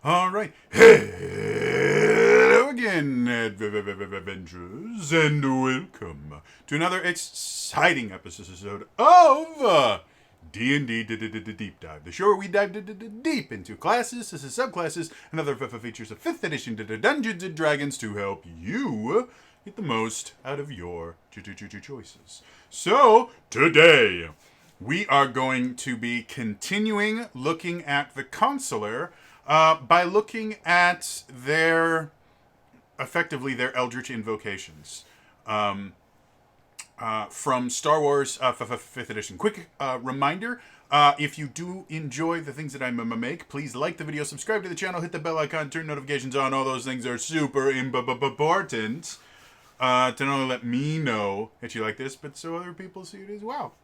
All right. Hello again, adventurers, and welcome to another exciting episode of D&D Deep Dive, the show where we dive deep into classes, subclasses, and other features of 5th edition Dungeons and Dragons to help you get the most out of your choices. So, today, we are going to be continuing looking at the Consular by looking at effectively their Eldritch invocations from Star Wars 5th edition. Quick reminder, if you do enjoy the things that I make, please like the video, subscribe to the channel, hit the bell icon, turn notifications on. All those things are super important to not only let me know that you like this, but so other people see it as well.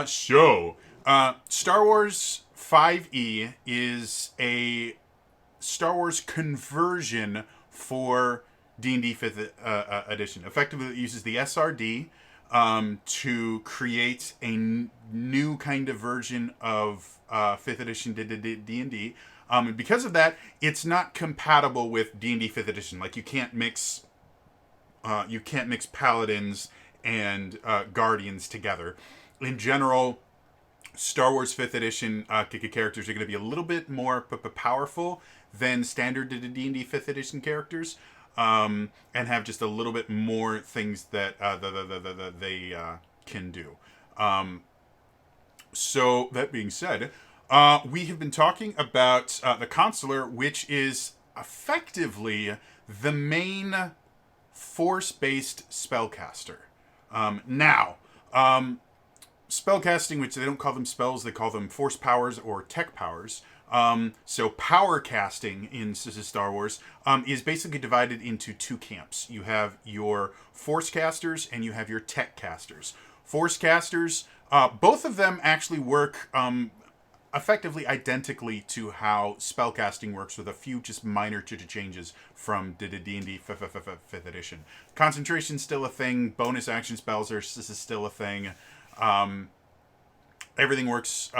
Star Wars 5e is a Star Wars conversion for D&D 5th edition. Effectively, it uses the SRD to create a new kind of version of 5th edition D&D. And because of that, it's not compatible with D&D 5th edition. Like, you can't mix paladins and guardians together. In general, Star Wars 5th edition characters are going to be a little bit more powerful than standard D&D 5th edition characters, and have just a little bit more things that they can do. So, that being said, we have been talking about the Consular, which is effectively the main force-based spellcaster. Spellcasting, which they don't call them spells, they call them force powers or tech powers. So power casting in Star Wars is basically divided into two camps. You have your force casters and you have your tech casters. Force casters, both of them actually work effectively identically to how spellcasting works, with a few just minor changes from D&D 5th edition. Concentration's still a thing. Bonus action spells are still a thing. Everything works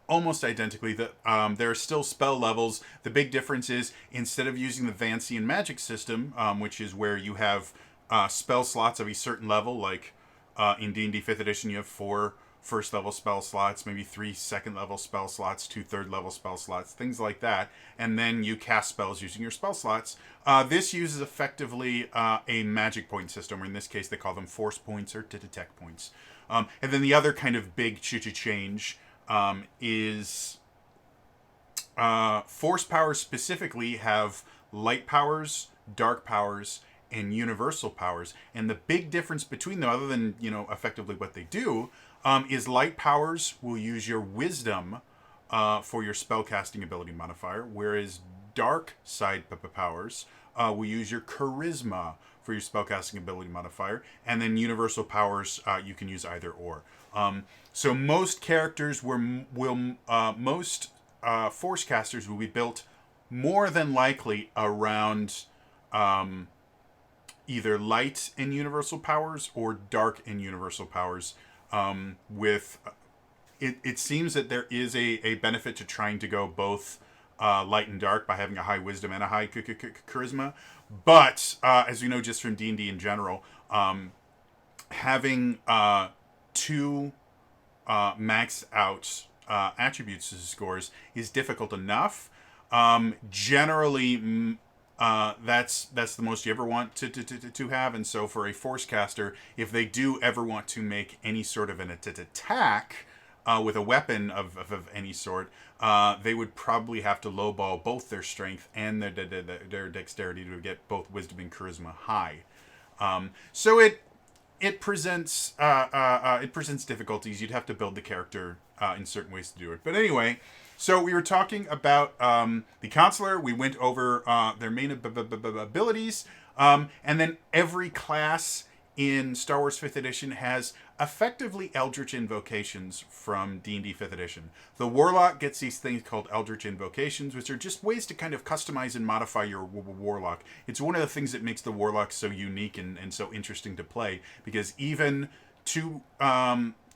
almost identically. There are still spell levels. The big difference is, instead of using the Vancian magic system, which is where you have spell slots of a certain level, like in D&D 5th edition you have 4 first level spell slots, maybe 3 second level spell slots, 2 third level spell slots, things like that, and then you cast spells using your spell slots. This uses effectively a magic point system, or in this case they call them force points or tech points. And then the other kind of big change is force powers specifically have light powers, dark powers, and universal powers. And the big difference between them, other than, effectively what they do, is light powers will use your wisdom for your spellcasting ability modifier, whereas dark side powers will use your charisma for your spellcasting ability modifier, and then universal powers you can use either or. So most characters most force casters will be built more than likely around either light and universal powers or dark and universal powers. It seems that there is a benefit to trying to go both light and dark by having a high wisdom and a high charisma. But as we know, just from D&D in general, having 2 maxed out attributes scores is difficult enough. Generally, that's the most you ever want to have. And so for a force caster, if they do ever want to make any sort of an attack with a weapon of any sort, they would probably have to lowball both their strength and their dexterity to get both wisdom and charisma high. So it presents difficulties. You'd have to build the character in certain ways to do it. But anyway, so we were talking about the Consular. We went over their main abilities, and then every class in Star Wars 5th edition has effectively Eldritch invocations from D&D 5th edition. The Warlock gets these things called Eldritch invocations, which are just ways to kind of customize and modify your Warlock. It's one of the things that makes the Warlock so unique and so interesting to play, because even two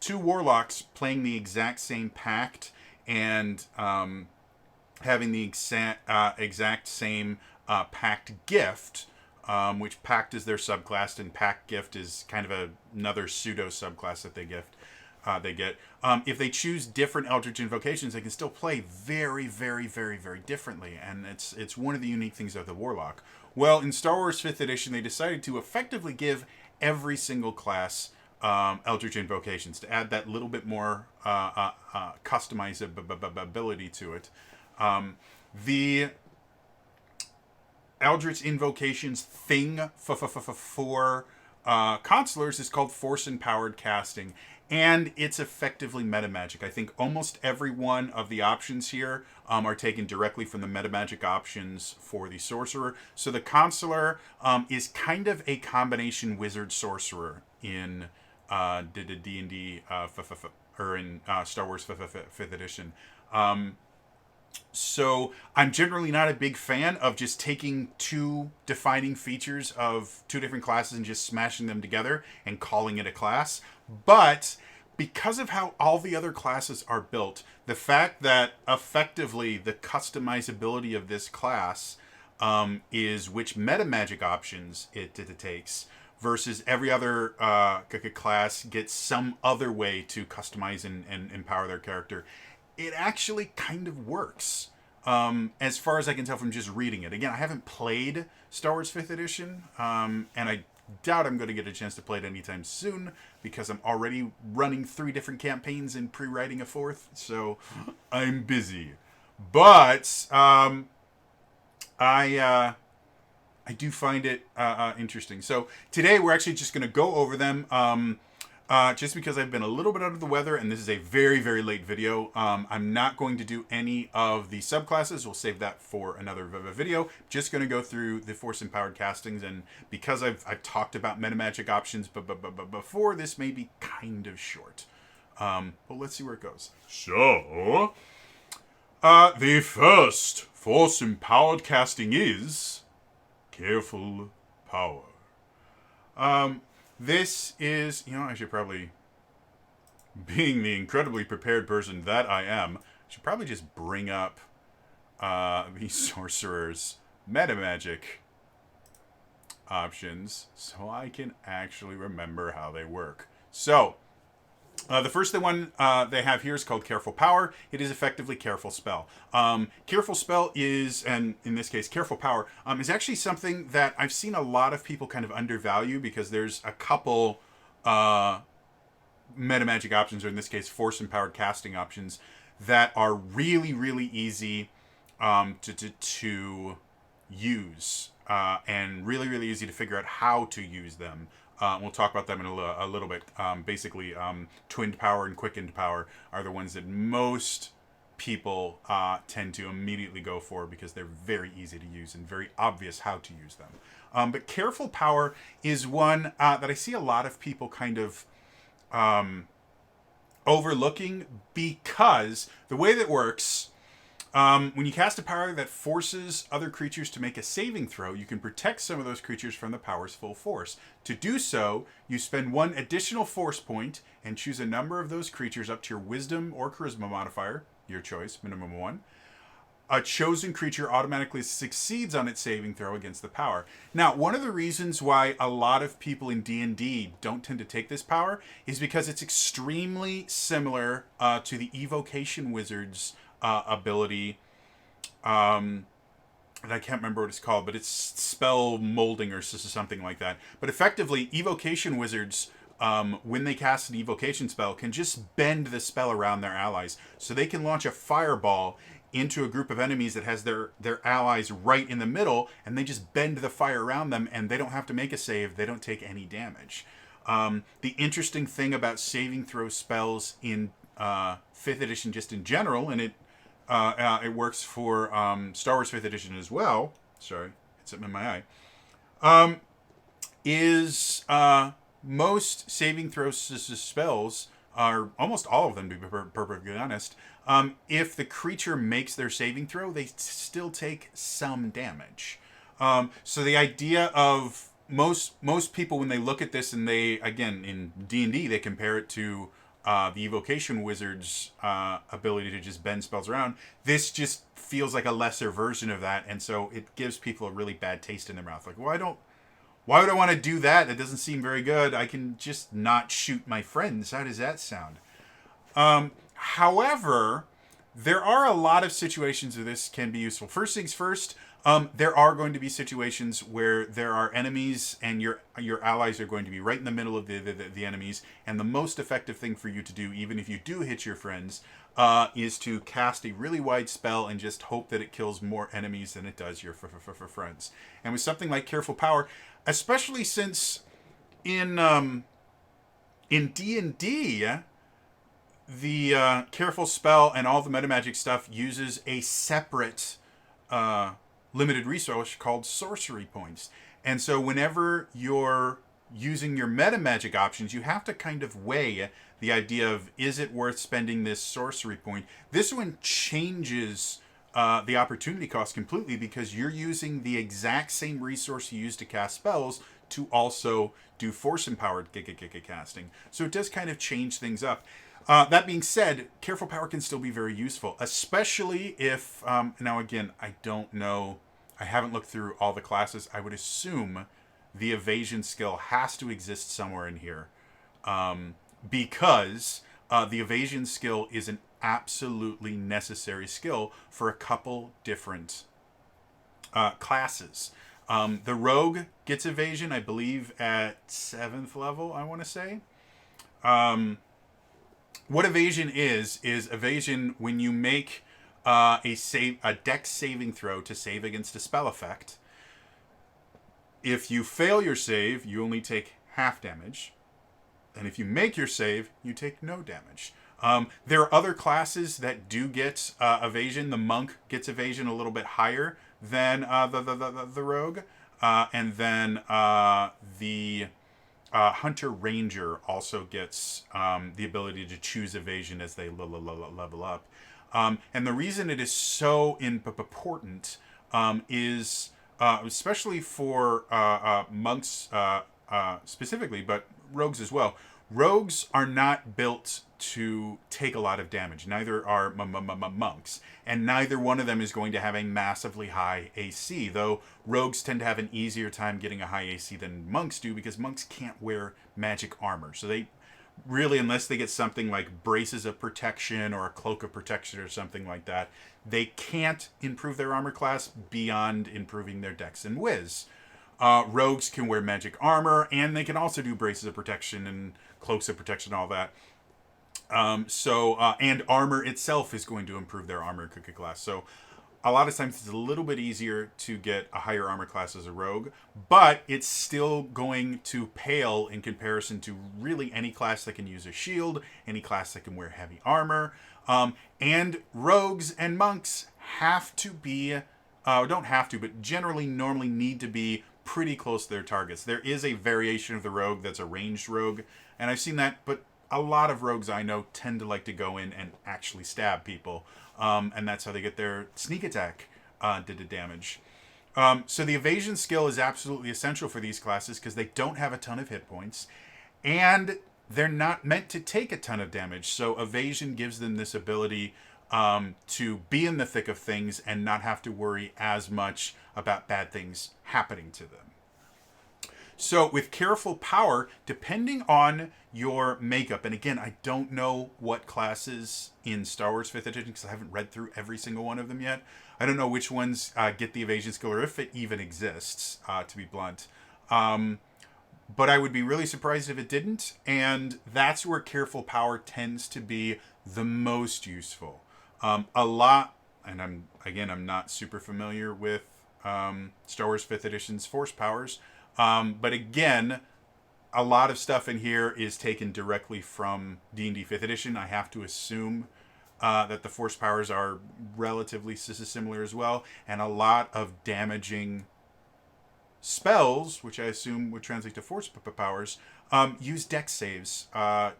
Warlocks playing the exact same pact and having the exact same Pact Gift, which Pact is their subclass, and Pact Gift is kind of another pseudo subclass that they gift. They get. If they choose different Eldritch invocations, they can still play very, very, very, very differently, and it's one of the unique things of the Warlock. Well, in Star Wars 5th Edition, they decided to effectively give every single class Eldritch invocations to add that little bit more customizability to it. The Eldritch invocations thing for consulars is called Force Empowered Casting, and it's effectively meta magic. I think almost every one of the options here are taken directly from the meta magic options for the sorcerer. So the consular is kind of a combination wizard sorcerer in D&D or in Star Wars 5th Edition. So I'm generally not a big fan of just taking two defining features of two different classes and just smashing them together and calling it a class. But because of how all the other classes are built, the fact that effectively the customizability of this class is which meta magic options it takes versus every other class gets some other way to customize and empower their character, it actually kind of works. As far as I can tell from just reading it. Again, I haven't played Star Wars 5th Edition, and I doubt I'm going to get a chance to play it anytime soon because I'm already running 3 different campaigns and pre-writing a 4th, so I'm busy. But I do find it interesting. So today we're actually just going to go over them. Just because I've been a little bit out of the weather and this is a very, very late video, I'm not going to do any of the subclasses. We'll save that for another video. Just going to go through the Force Empowered Castings, and because I've talked about meta magic options but before, this may be kind of short. But let's see where it goes. So, the first Force Empowered Casting is Careful Power. This is, I should probably, being the incredibly prepared person that I am, should probably just bring up the Sorcerer's meta magic options so I can actually remember how they work. So, the first one they have here is called Careful Power. It is effectively Careful Spell. Careful Spell is, and in this case, Careful Power, is actually something that I've seen a lot of people kind of undervalue because there's a couple meta magic options, or in this case, Force Empowered Casting options, that are really, really easy to use and really, really easy to figure out how to use them. We'll talk about them in a little bit. Basically, Twinned Power and Quickened Power are the ones that most people tend to immediately go for because they're very easy to use and very obvious how to use them. But Careful Power is one that I see a lot of people kind of overlooking because the way that works, when you cast a power that forces other creatures to make a saving throw, you can protect some of those creatures from the power's full force. To do so, you spend 1 additional force point and choose a number of those creatures up to your Wisdom or Charisma modifier, your choice, minimum 1. A chosen creature automatically succeeds on its saving throw against the power. Now, one of the reasons why a lot of people in D&D don't tend to take this power is because it's extremely similar to the Evocation Wizard's ability, and I can't remember what it's called, but it's spell molding or something like that. But effectively, Evocation Wizards, when they cast an evocation spell, can just bend the spell around their allies. So they can launch a fireball into a group of enemies that has their allies right in the middle, and they just bend the fire around them, and they don't have to make a save. They don't take any damage. The interesting thing about saving throw spells in 5th Edition just in general, and it works for Star Wars 5th Edition as well. Sorry, it's something in my eye. Is most saving throw spells, are almost all of them, to be perfectly honest, if the creature makes their saving throw, they still take some damage. So the idea of most people, when they look at this, and they, again, in D&D, they compare it to the Evocation Wizard's ability to just bend spells around. This just feels like a lesser version of that, and so it gives people a really bad taste in their mouth. Like, why would I want to do that? That doesn't seem very good. I can just not shoot my friends. How does that sound? However, there are a lot of situations where this can be useful. First things first, there are going to be situations where there are enemies and your allies are going to be right in the middle of the enemies, and the most effective thing for you to do, even if you do hit your friends, is to cast a really wide spell and just hope that it kills more enemies than it does your friends. And with something like Careful Power, especially since in D&D, the Careful spell and all the metamagic stuff uses a separate limited resource called sorcery points. And so whenever you're using your metamagic options, you have to kind of weigh the idea of, is it worth spending this sorcery point? This one changes the opportunity cost completely, because you're using the exact same resource you use to cast spells to also do force empowered casting. So it does kind of change things up. That being said, Careful Power can still be very useful, especially if, now again, I don't know, I haven't looked through all the classes. I would assume the evasion skill has to exist somewhere in here, because the evasion skill is an absolutely necessary skill for a couple different classes. The Rogue gets evasion, I believe, at 7th level, I want to say. What evasion is evasion when you make a dex saving throw to save against a spell effect. If you fail your save, you only take half damage. And if you make your save, you take no damage. There are other classes that do get evasion. The Monk gets evasion a little bit higher than the Rogue. And then the Hunter Ranger also gets the ability to choose evasion as they level up. And the reason it is so important is, especially for monks specifically, but rogues as well. Rogues are not built to take a lot of damage. Neither are monks. And neither one of them is going to have a massively high AC, though rogues tend to have an easier time getting a high AC than monks do, because monks can't wear magic armor. So they really, unless they get something like braces of protection or a cloak of protection or something like that, they can't improve their armor class beyond improving their dex and whiz. Rogues can wear magic armor, and they can also do braces of protection and cloaks of protection, all that. And armor itself is going to improve their armor class. So a lot of times it's a little bit easier to get a higher armor class as a rogue, but it's still going to pale in comparison to really any class that can use a shield, any class that can wear heavy armor. And rogues and monks have to be, don't have to, but generally normally need to be pretty close to their targets. There is a variation of the rogue that's a ranged rogue, and I've seen that, but a lot of rogues I know tend to like to go in and actually stab people. And that's how they get their sneak attack damage. So the evasion skill is absolutely essential for these classes because they don't have a ton of hit points. And they're not meant to take a ton of damage. So evasion gives them this ability to be in the thick of things and not have to worry as much about bad things happening to them. So with Careful Power, depending on your makeup, and again, I don't know what classes in Star Wars 5th edition because I haven't read through every single one of them yet. I don't know which ones get the evasion skill or if it even exists, to be blunt. But I would be really surprised if it didn't, and that's where Careful Power tends to be the most useful. A lot, and I'm not super familiar with Star Wars 5th edition's Force powers, but again, a lot of stuff in here is taken directly from D&D 5th edition. I have to assume that the Force powers are relatively similar as well, and a lot of damaging spells, which I assume would translate to Force powers, use dex saves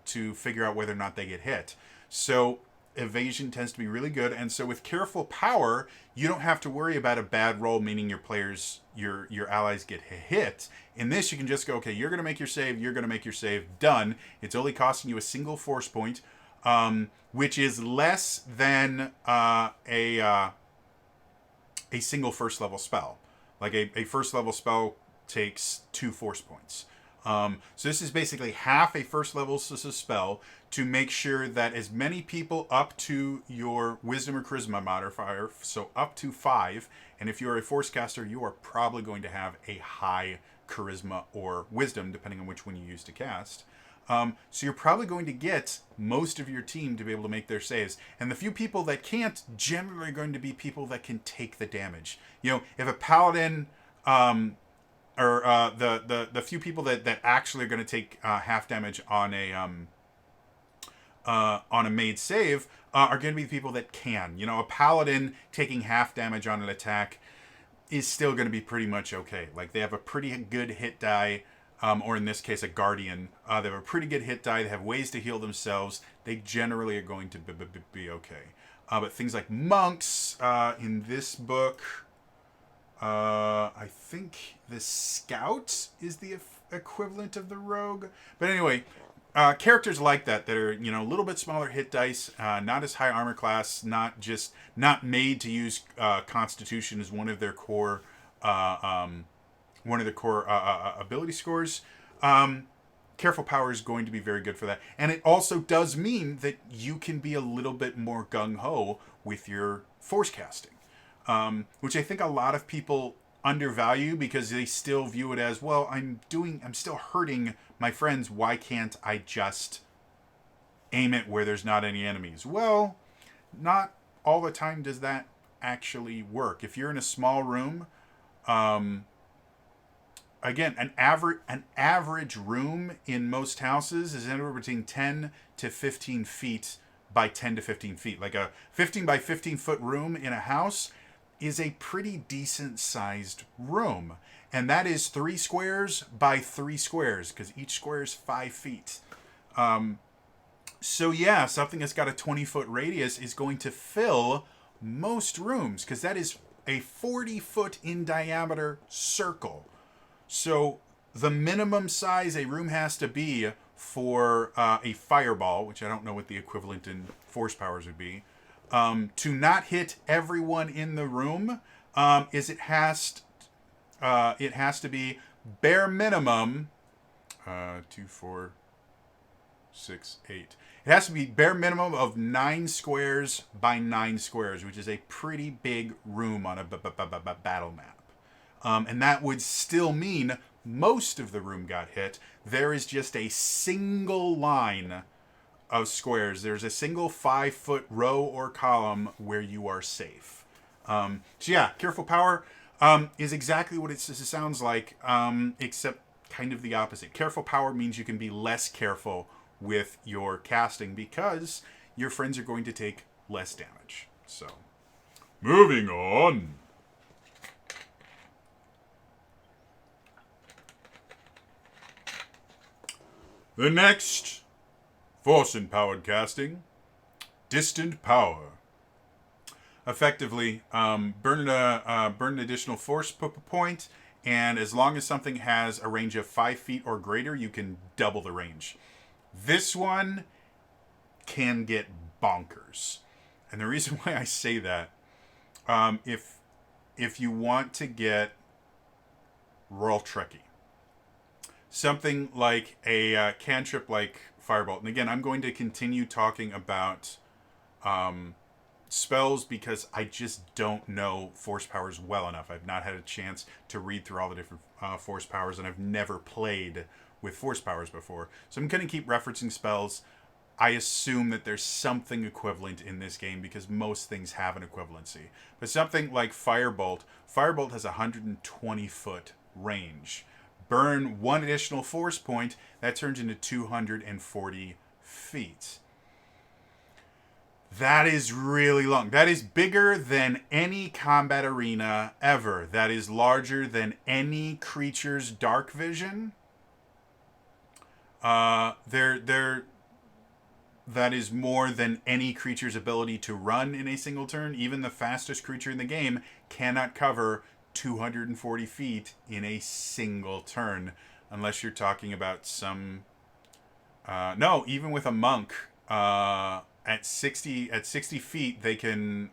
to figure out whether or not they get hit. So evasion tends to be really good, and so with Careful Power, you don't have to worry about a bad roll, meaning your allies get hit. In this, you can just go, okay, you're going to make your save, you're going to make your save, done. It's only costing you a single force point, which is less than a single first level spell. Like a first level spell takes 2 force points. So this is basically half a first level spell to make sure that as many people up to your wisdom or charisma modifier, so up to 5, and if you're a force caster, you are probably going to have a high charisma or wisdom, depending on which one you use to cast. So you're probably going to get most of your team to be able to make their saves. And the few people that can't, generally are going to be people that can take the damage. You know, if a paladin... or the few people that actually are going to take half damage on a made save are going to be the people that can. You know, a paladin taking half damage on an attack is still going to be pretty much okay. Like, they have a pretty good hit die, or in this case, a guardian. They have a pretty good hit die. They have ways to heal themselves. They generally are going to be okay. But things like monks in this book... I think the scout is the equivalent of the rogue. But anyway, characters like that are, you know, a little bit smaller hit dice, not as high armor class, not made to use Constitution as one of their core ability scores. Careful Power is going to be very good for that. And it also does mean that you can be a little bit more gung-ho with your force casting. Which I think a lot of people undervalue because they still view it as, well, I'm still hurting my friends. Why can't I just aim it where there's not any enemies? Well, not all the time does that actually work. If you're in a small room, again, an average room in most houses is anywhere between 10 to 15 feet by 10 to 15 feet. Like a 15 by 15 foot room in a house is a pretty decent sized room. And that is 3 squares by 3 squares, because each square is 5 feet. So yeah, something that's got a 20-foot radius is going to fill most rooms, because that is a 40-foot in diameter circle. So the minimum size a room has to be for a fireball, which I don't know what the equivalent in force powers would be, to not hit everyone in the room, is it has to be bare minimum 2, 4, 6, 8. It has to be bare minimum of 9 squares by 9 squares, which is a pretty big room on a battle map. And that would still mean most of the room got hit. There is just a single line of squares. There's a single 5-foot row or column where you are safe. So yeah, Careful Power is exactly what it sounds like, except kind of the opposite. Careful Power means you can be less careful with your casting because your friends are going to take less damage. So, moving on. The next force-empowered casting, Distant Power. Effectively, burn an additional force point, and as long as something has a range of 5 feet or greater, you can double the range. This one can get bonkers. And the reason why I say that, if you want to get royal tricky, something like a cantrip like Firebolt. And again, I'm going to continue talking about spells because I just don't know force powers well enough. I've not had a chance to read through all the different force powers, and I've never played with force powers before. So I'm going to keep referencing spells. I assume that there's something equivalent in this game because most things have an equivalency. But something like Firebolt has a 120-foot range. Burn 1 additional force point, that turns into 240 feet. That is really long. That is bigger than any combat arena ever. That is larger than any creature's dark vision. They're that is more than any creature's ability to run in a single turn. Even the fastest creature in the game cannot cover 240 feet in a single turn, unless you're talking about some. No, even with a monk, at 60 feet, they can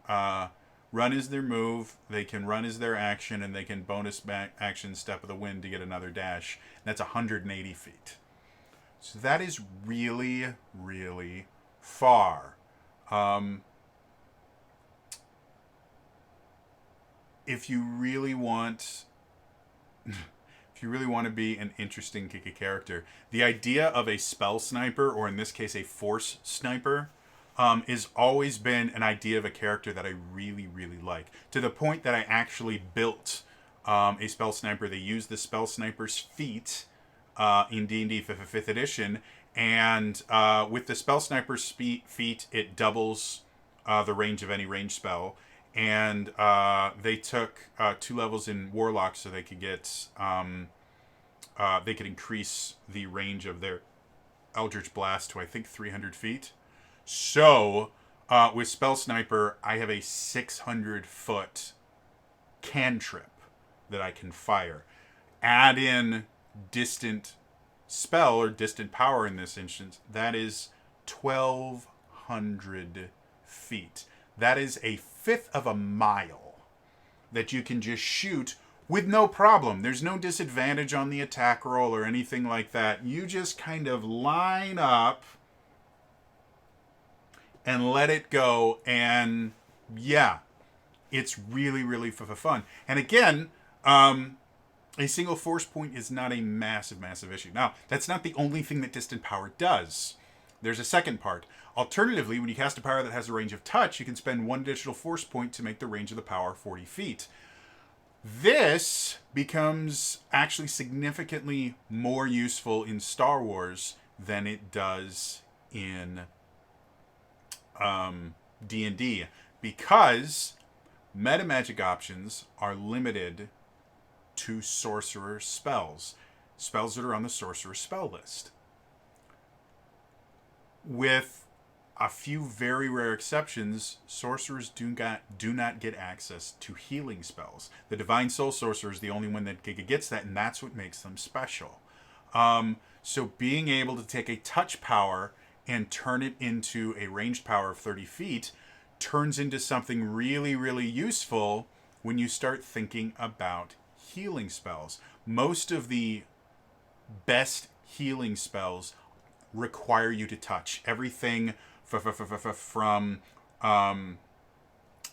run as their move, they can run as their action, and they can bonus action Step of the Wind to get another dash. And that's 180 feet. So that is really, really far. If you really want, if you really want to be an interesting character, the idea of a spell sniper, or in this case, a force sniper, has always been an idea of a character that I really, really like. To the point that I actually built a spell sniper. They use the spell sniper's feat in D&D 5th edition, and with the spell sniper's feat, it doubles the range of any range spell. And they took 2 levels in Warlock so they could get they could increase the range of their Eldritch Blast to, I think, 300 feet. So with Spell Sniper, I have a 600-foot cantrip that I can fire. Add in distant spell, or distant power in this instance, that is 1,200 feet. That is a fifth of a mile that you can just shoot with no problem. There's no disadvantage on the attack roll or anything like that. You just kind of line up and let it go, and yeah, it's really, really fun. And again, a single force point is not a massive, massive issue. Now, that's not the only thing that distant power does. There's a second part. Alternatively, when you cast a power that has a range of touch, you can spend 1 additional force point to make the range of the power 40 feet. This becomes actually significantly more useful in Star Wars than it does in D&D, because meta magic options are limited to sorcerer spells that are on the sorcerer spell list. With a few very rare exceptions, sorcerers do not get access to healing spells. The Divine Soul Sorcerer is the only one that gets that, and that's what makes them special. So being able to take a touch power and turn it into a ranged power of 30 feet turns into something really, really useful when you start thinking about healing spells. Most of the best healing spells require you to touch. Everything from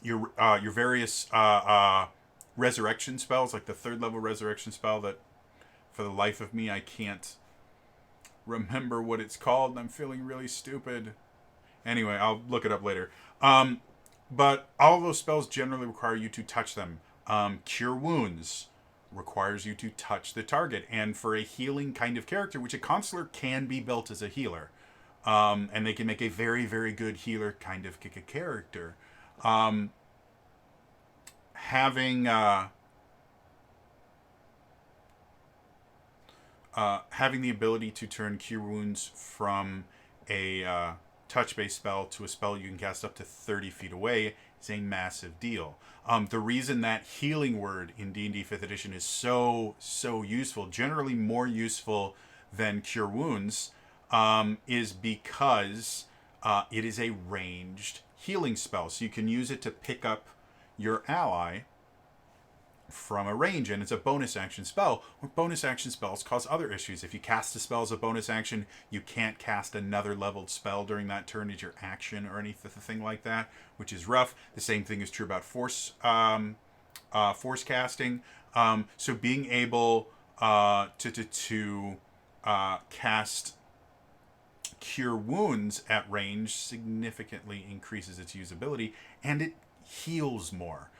your various resurrection spells, like the 3rd level resurrection spell that, for the life of me, I can't remember what it's called, and I'm feeling really stupid. Anyway, I'll look it up later. But all of those spells generally require you to touch them. Cure Wounds requires you to touch the target. And for a healing kind of character, which a Consular can be built as a healer, and they can make a very, very good healer kind of character, having the ability to turn Cure Wounds from a touch-based spell to a spell you can cast up to 30 feet away is a massive deal. The reason that Healing Word in D&D 5th edition is so useful, generally more useful than Cure Wounds, is because it is a ranged healing spell. So you can use it to pick up your ally from a range, and it's a bonus action spell. Or bonus action spells cause other issues. If you cast a spell as a bonus action, you can't cast another leveled spell during that turn as your action or anything like that, which is rough. The same thing is true about force casting. So being able to cast Cure Wounds at range significantly increases its usability, and it heals more.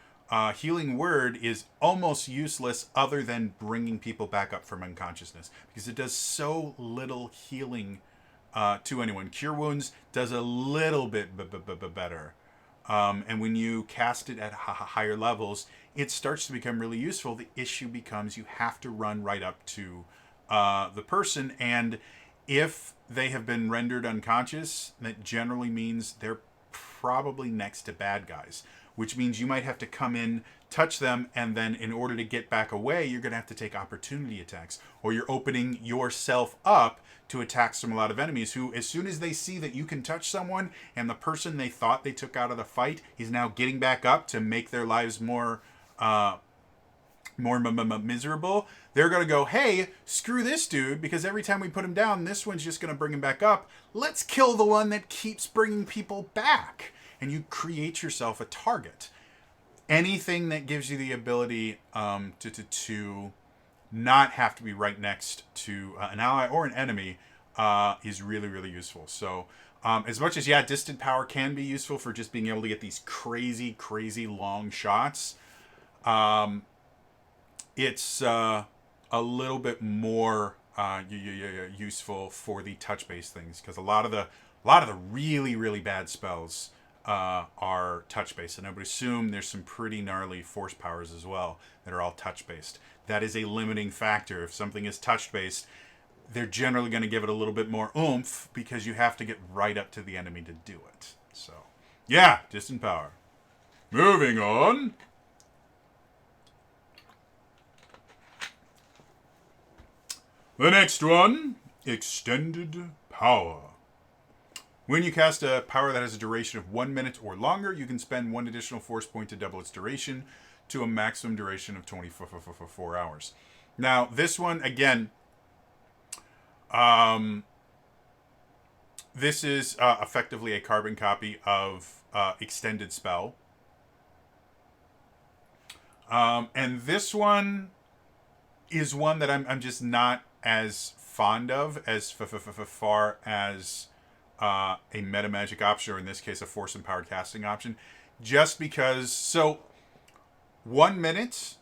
Healing Word is almost useless other than bringing people back up from unconsciousness, because it does so little healing to anyone. Cure Wounds does a little bit better. And when you cast it at higher levels, it starts to become really useful. The issue becomes you have to run right up to the person, and If they have been rendered unconscious, that generally means they're probably next to bad guys, which means you might have to come in, touch them, and then in order to get back away, you're going to have to take opportunity attacks, or you're opening yourself up to attacks from a lot of enemies who, as soon as they see that you can touch someone and the person they thought they took out of the fight is now getting back up to make their lives more miserable, they're going to go, hey, screw this dude, because every time we put him down, this one's just going to bring him back up. Let's kill the one that keeps bringing people back. And you create yourself a target. Anything that gives you the ability to not have to be right next to an ally or an enemy is really, really useful. So as much as, distant power can be useful for just being able to get these crazy, crazy long shots, it's a little bit more useful for the touch-based things, because a lot of the really, really bad spells are touch-based. And I would assume there's some pretty gnarly force powers as well that are all touch-based. That is a limiting factor. If something is touch-based, they're generally going to give it a little bit more oomph, because you have to get right up to the enemy to do it. So, distant power. Moving on. The next one, Extended Power. When you cast a power that has a duration of 1 minute or longer, you can spend one additional force point to double its duration to a maximum duration of 24 hours. Now, this one, again, this is effectively a carbon copy of Extended Spell. And this one is one that I'm just not as fond of as far as a meta magic option, or in this case a force empowered casting option, just because. So 1 minute,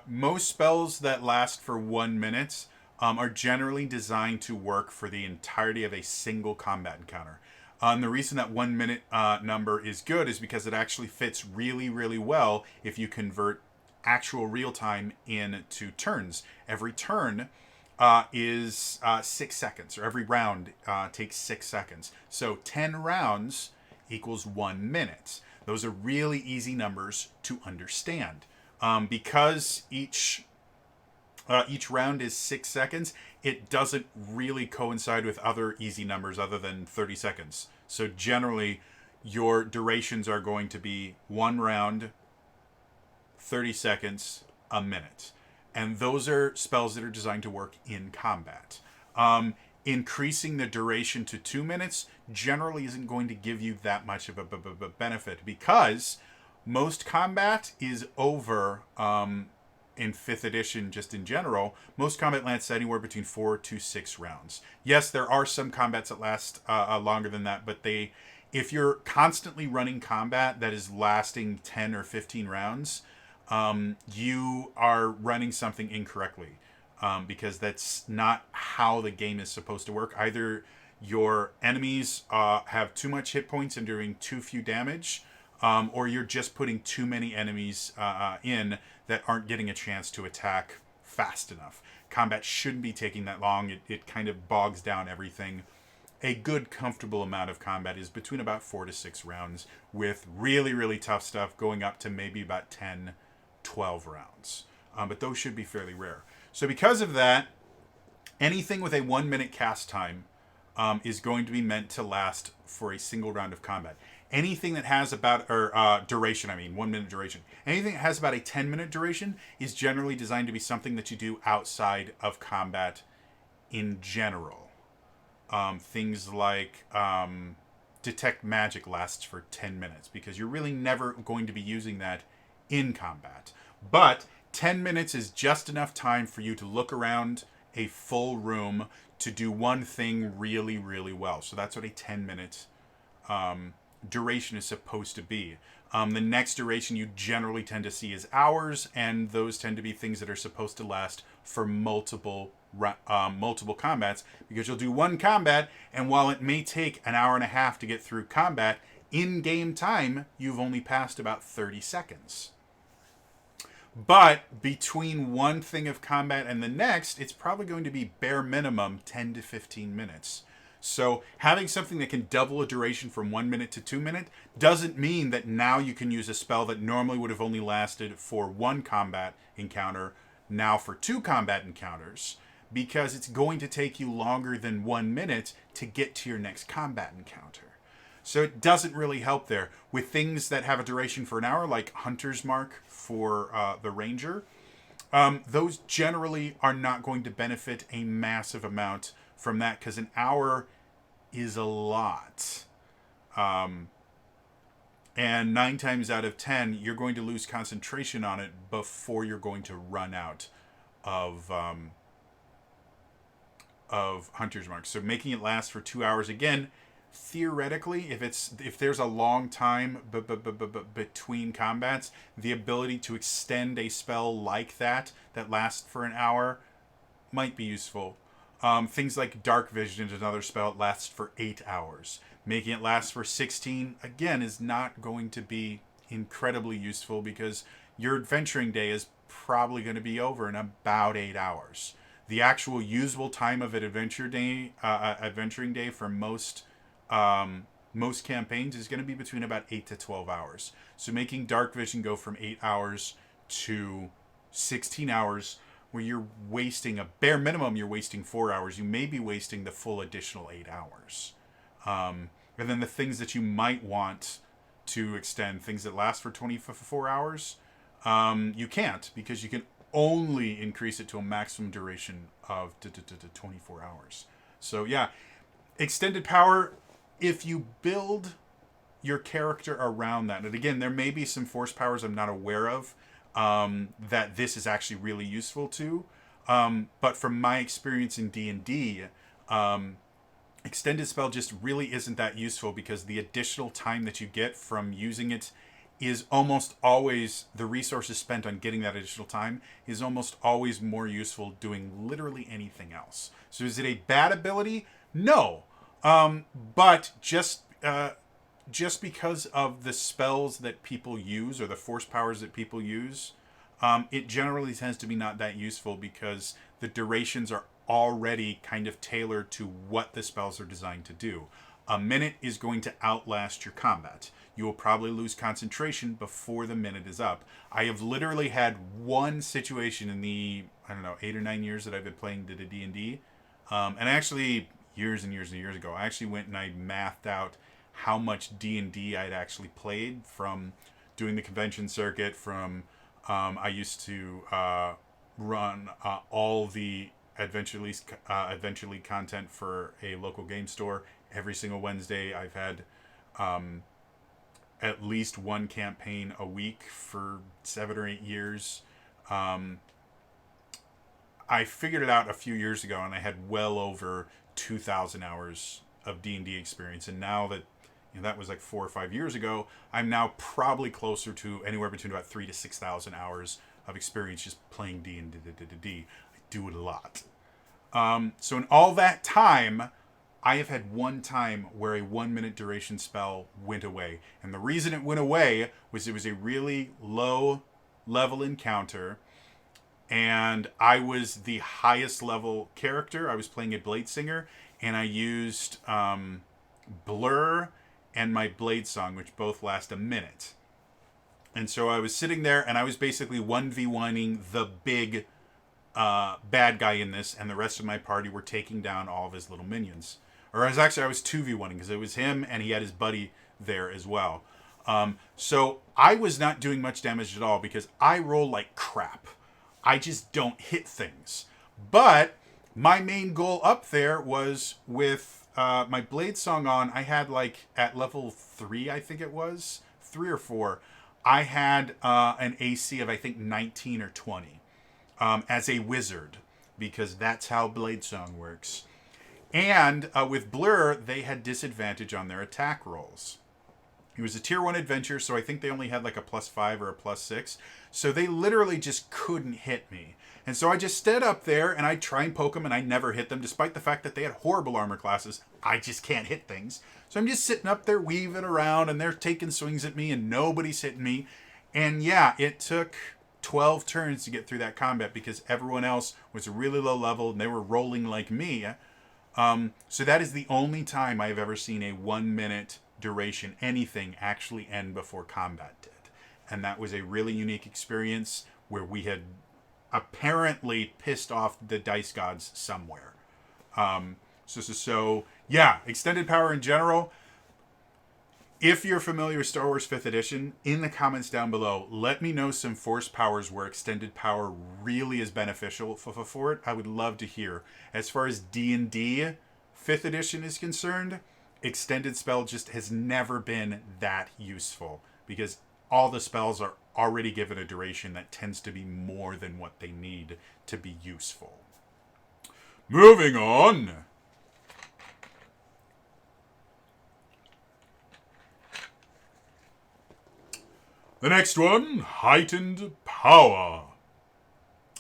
most spells that last for 1 minute are generally designed to work for the entirety of a single combat encounter. The reason that 1 minute number is good is because it actually fits really, really well if you convert actual real time into turns. Every turn is 6 seconds, or every round takes 6 seconds. So 10 rounds equals 1 minute. Those are really easy numbers to understand. Because each round is 6 seconds, it doesn't really coincide with other easy numbers other than 30 seconds. So generally, your durations are going to be 1 round, 30 seconds, a minute. And those are spells that are designed to work in combat. Increasing the duration to 2 minutes generally isn't going to give you that much of a benefit, because most combat is over in 5th edition, just in general. Most combat lasts anywhere between 4 to 6 rounds. Yes, there are some combats that last longer than that, but if you're constantly running combat that is lasting 10 or 15 rounds, you are running something incorrectly, because that's not how the game is supposed to work. Either your enemies have too much hit points and doing too few damage, or you're just putting too many enemies in that aren't getting a chance to attack fast enough. Combat shouldn't be taking that long. It kind of bogs down everything. A good, comfortable amount of combat is between about 4 to 6 rounds, with really, really tough stuff going up to maybe about 10, 12 rounds. But those should be fairly rare. So because of that, anything with a 1 minute cast time is going to be meant to last for a single round of combat. Anything that has about, duration, 1 minute duration. Anything that has about a 10-minute duration is generally designed to be something that you do outside of combat in general. Things like Detect Magic lasts for 10 minutes, because you're really never going to be using that in combat. But 10 minutes is just enough time for you to look around a full room to do one thing really, really well. So that's what a 10-minute duration is supposed to be. The next duration you generally tend to see is hours, and those tend to be things that are supposed to last for multiple combats, because you'll do one combat, and while it may take an hour and a half to get through combat, in game time you've only passed about 30 seconds. But between one thing of combat and the next, it's probably going to be bare minimum 10 to 15 minutes. So having something that can double a duration from 1 minute to 2 minutes doesn't mean that now you can use a spell that normally would have only lasted for one combat encounter, now for two combat encounters, because it's going to take you longer than 1 minute to get to your next combat encounter. So it doesn't really help there. With things that have a duration for an hour, like Hunter's Mark for the Ranger, those generally are not going to benefit a massive amount from that, because an hour is a lot. And 9 times out of 10, you're going to lose concentration on it before you're going to run out of Hunter's Mark. So making it last for 2 hours, again, theoretically, if there's a long time between combats, the ability to extend a spell like that lasts for an hour might be useful. Things like Dark Vision is another spell that lasts for 8 hours. Making it last for 16, again, is not going to be incredibly useful, because your adventuring day is probably going to be over in about 8 hours. The actual usable time of an adventuring day for most campaigns is going to be between about 8 to 12 hours. So making Dark Vision go from 8 hours to 16 hours, where you're wasting a bare minimum, you're wasting 4 hours. You may be wasting the full additional 8 hours. And then the things that you might want to extend, things that last for 24 hours, you can't, because you can only increase it to a maximum duration of 24 hours. So yeah, extended power, if you build your character around that, and again, there may be some force powers I'm not aware of, that this is actually really useful to. But from my experience in D&D, extended spell just really isn't that useful, because the additional time that you get from using it is almost always, the resources spent on getting that additional time is almost always more useful doing literally anything else. So is it a bad ability? No. But just because of the spells that people use, or the force powers that people use, it generally tends to be not that useful, because the durations are already kind of tailored to what the spells are designed to do. A minute is going to outlast your combat. You will probably lose concentration before the minute is up. I have literally had one situation in the, 8 or 9 years that I've been playing D&D, and actually years and years and years ago, I actually went and I mathed out how much D&D I'd actually played from doing the convention circuit. From I used to run all the Adventure League content for a local game store every single Wednesday. I've had at least one campaign a week for 7 or 8 years. I figured it out a few years ago, and I had well over 2,000 hours of D&D experience. And now that that was like 4 or 5 years ago, I'm now probably closer to anywhere between about 3,000 to 6,000 hours of experience just playing D&D. I do it a lot. So in all that time, I have had one time where a 1 minute duration spell went away. And the reason it went away was it was a really low level encounter, and I was the highest level character. I was playing a Blade Singer, and I used Blur and my Blade Song, which both last a minute. And so I was sitting there, and I was basically 1v1ing the big bad guy in this, and the rest of my party were taking down all of his little minions. Or I was 2v1ing, because it was him, and he had his buddy there as well. So I was not doing much damage at all, because I roll like crap. I just don't hit things. But my main goal up there was with my Blade Song on. I had at level 3, I think it was 3 or 4, I had an AC of I think 19 or 20 as a wizard, because that's how Blade Song works. And with Blur, they had disadvantage on their attack rolls. It was a tier 1 adventure, so I think they only had a +5 or a +6. So they literally just couldn't hit me. And so I just stood up there, and I'd try and poke them, and I never hit them, despite the fact that they had horrible armor classes. I just can't hit things. So I'm just sitting up there weaving around, and they're taking swings at me, and nobody's hitting me. And yeah, it took 12 turns to get through that combat because everyone else was really low level and they were rolling like me. So that is the only time I have ever seen a 1 minute duration anything actually end before combat did. And that was a really unique experience where we had apparently pissed off the dice gods somewhere. So yeah, extended power in general. If you're familiar with Star Wars 5th edition, in the comments down below, let me know some force powers where extended power really is beneficial for it. I would love to hear. As far as D&D 5th edition is concerned, extended spell just has never been that useful because all the spells are already given a duration that tends to be more than what they need to be useful. Moving on. The next one, Heightened Power.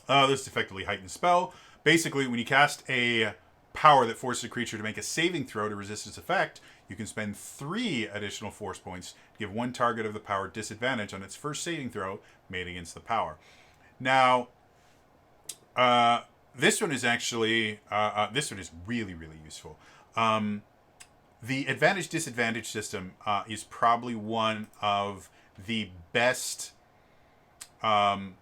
This is effectively heightened spell. Basically, when you cast a power that forces a creature to make a saving throw to resist its effect, you can spend 3 additional force points to give one target of the power disadvantage on its first saving throw made against the power. Now, this one is actually, this one is really, really useful. The advantage-disadvantage system is probably one of the best, probably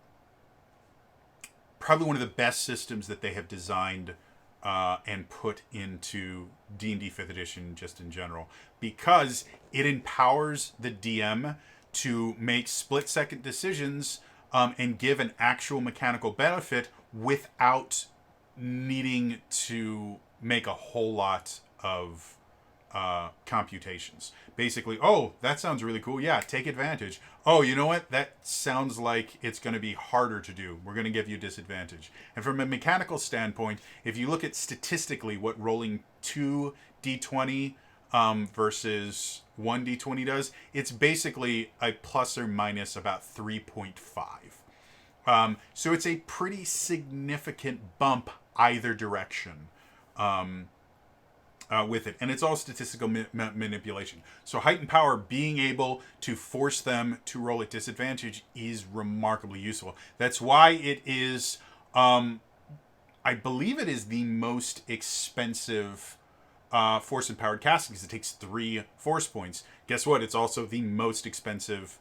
one of the best systems that they have designed and put into D&D 5th edition just in general, because it empowers the DM to make split-second decisions and give an actual mechanical benefit without needing to make a whole lot of computations. Basically, oh, that sounds really cool. Yeah, take advantage. Oh, you know what? That sounds like it's going to be harder to do. We're going to give you disadvantage. And from a mechanical standpoint, if you look at statistically what rolling 2d20 versus 1d20 does, it's basically a plus or minus about 3.5. So it's a pretty significant bump either direction. With it, and it's all statistical manipulation. So heightened power, being able to force them to roll at disadvantage, is remarkably useful. That's why it is, I believe it is the most expensive force empowered casting, because it takes 3 force points. Guess what? It's also the most expensive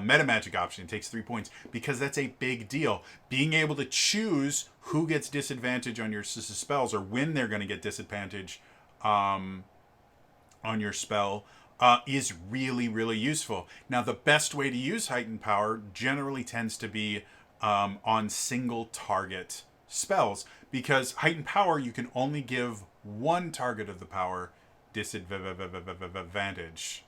meta magic option. It takes 3 points because that's a big deal. Being able to choose who gets disadvantage on your spells or when they're going to get disadvantage on your spell is really, really useful. Now, the best way to use heightened power generally tends to be on single target spells, because heightened power, you can only give one target of the power disadvantage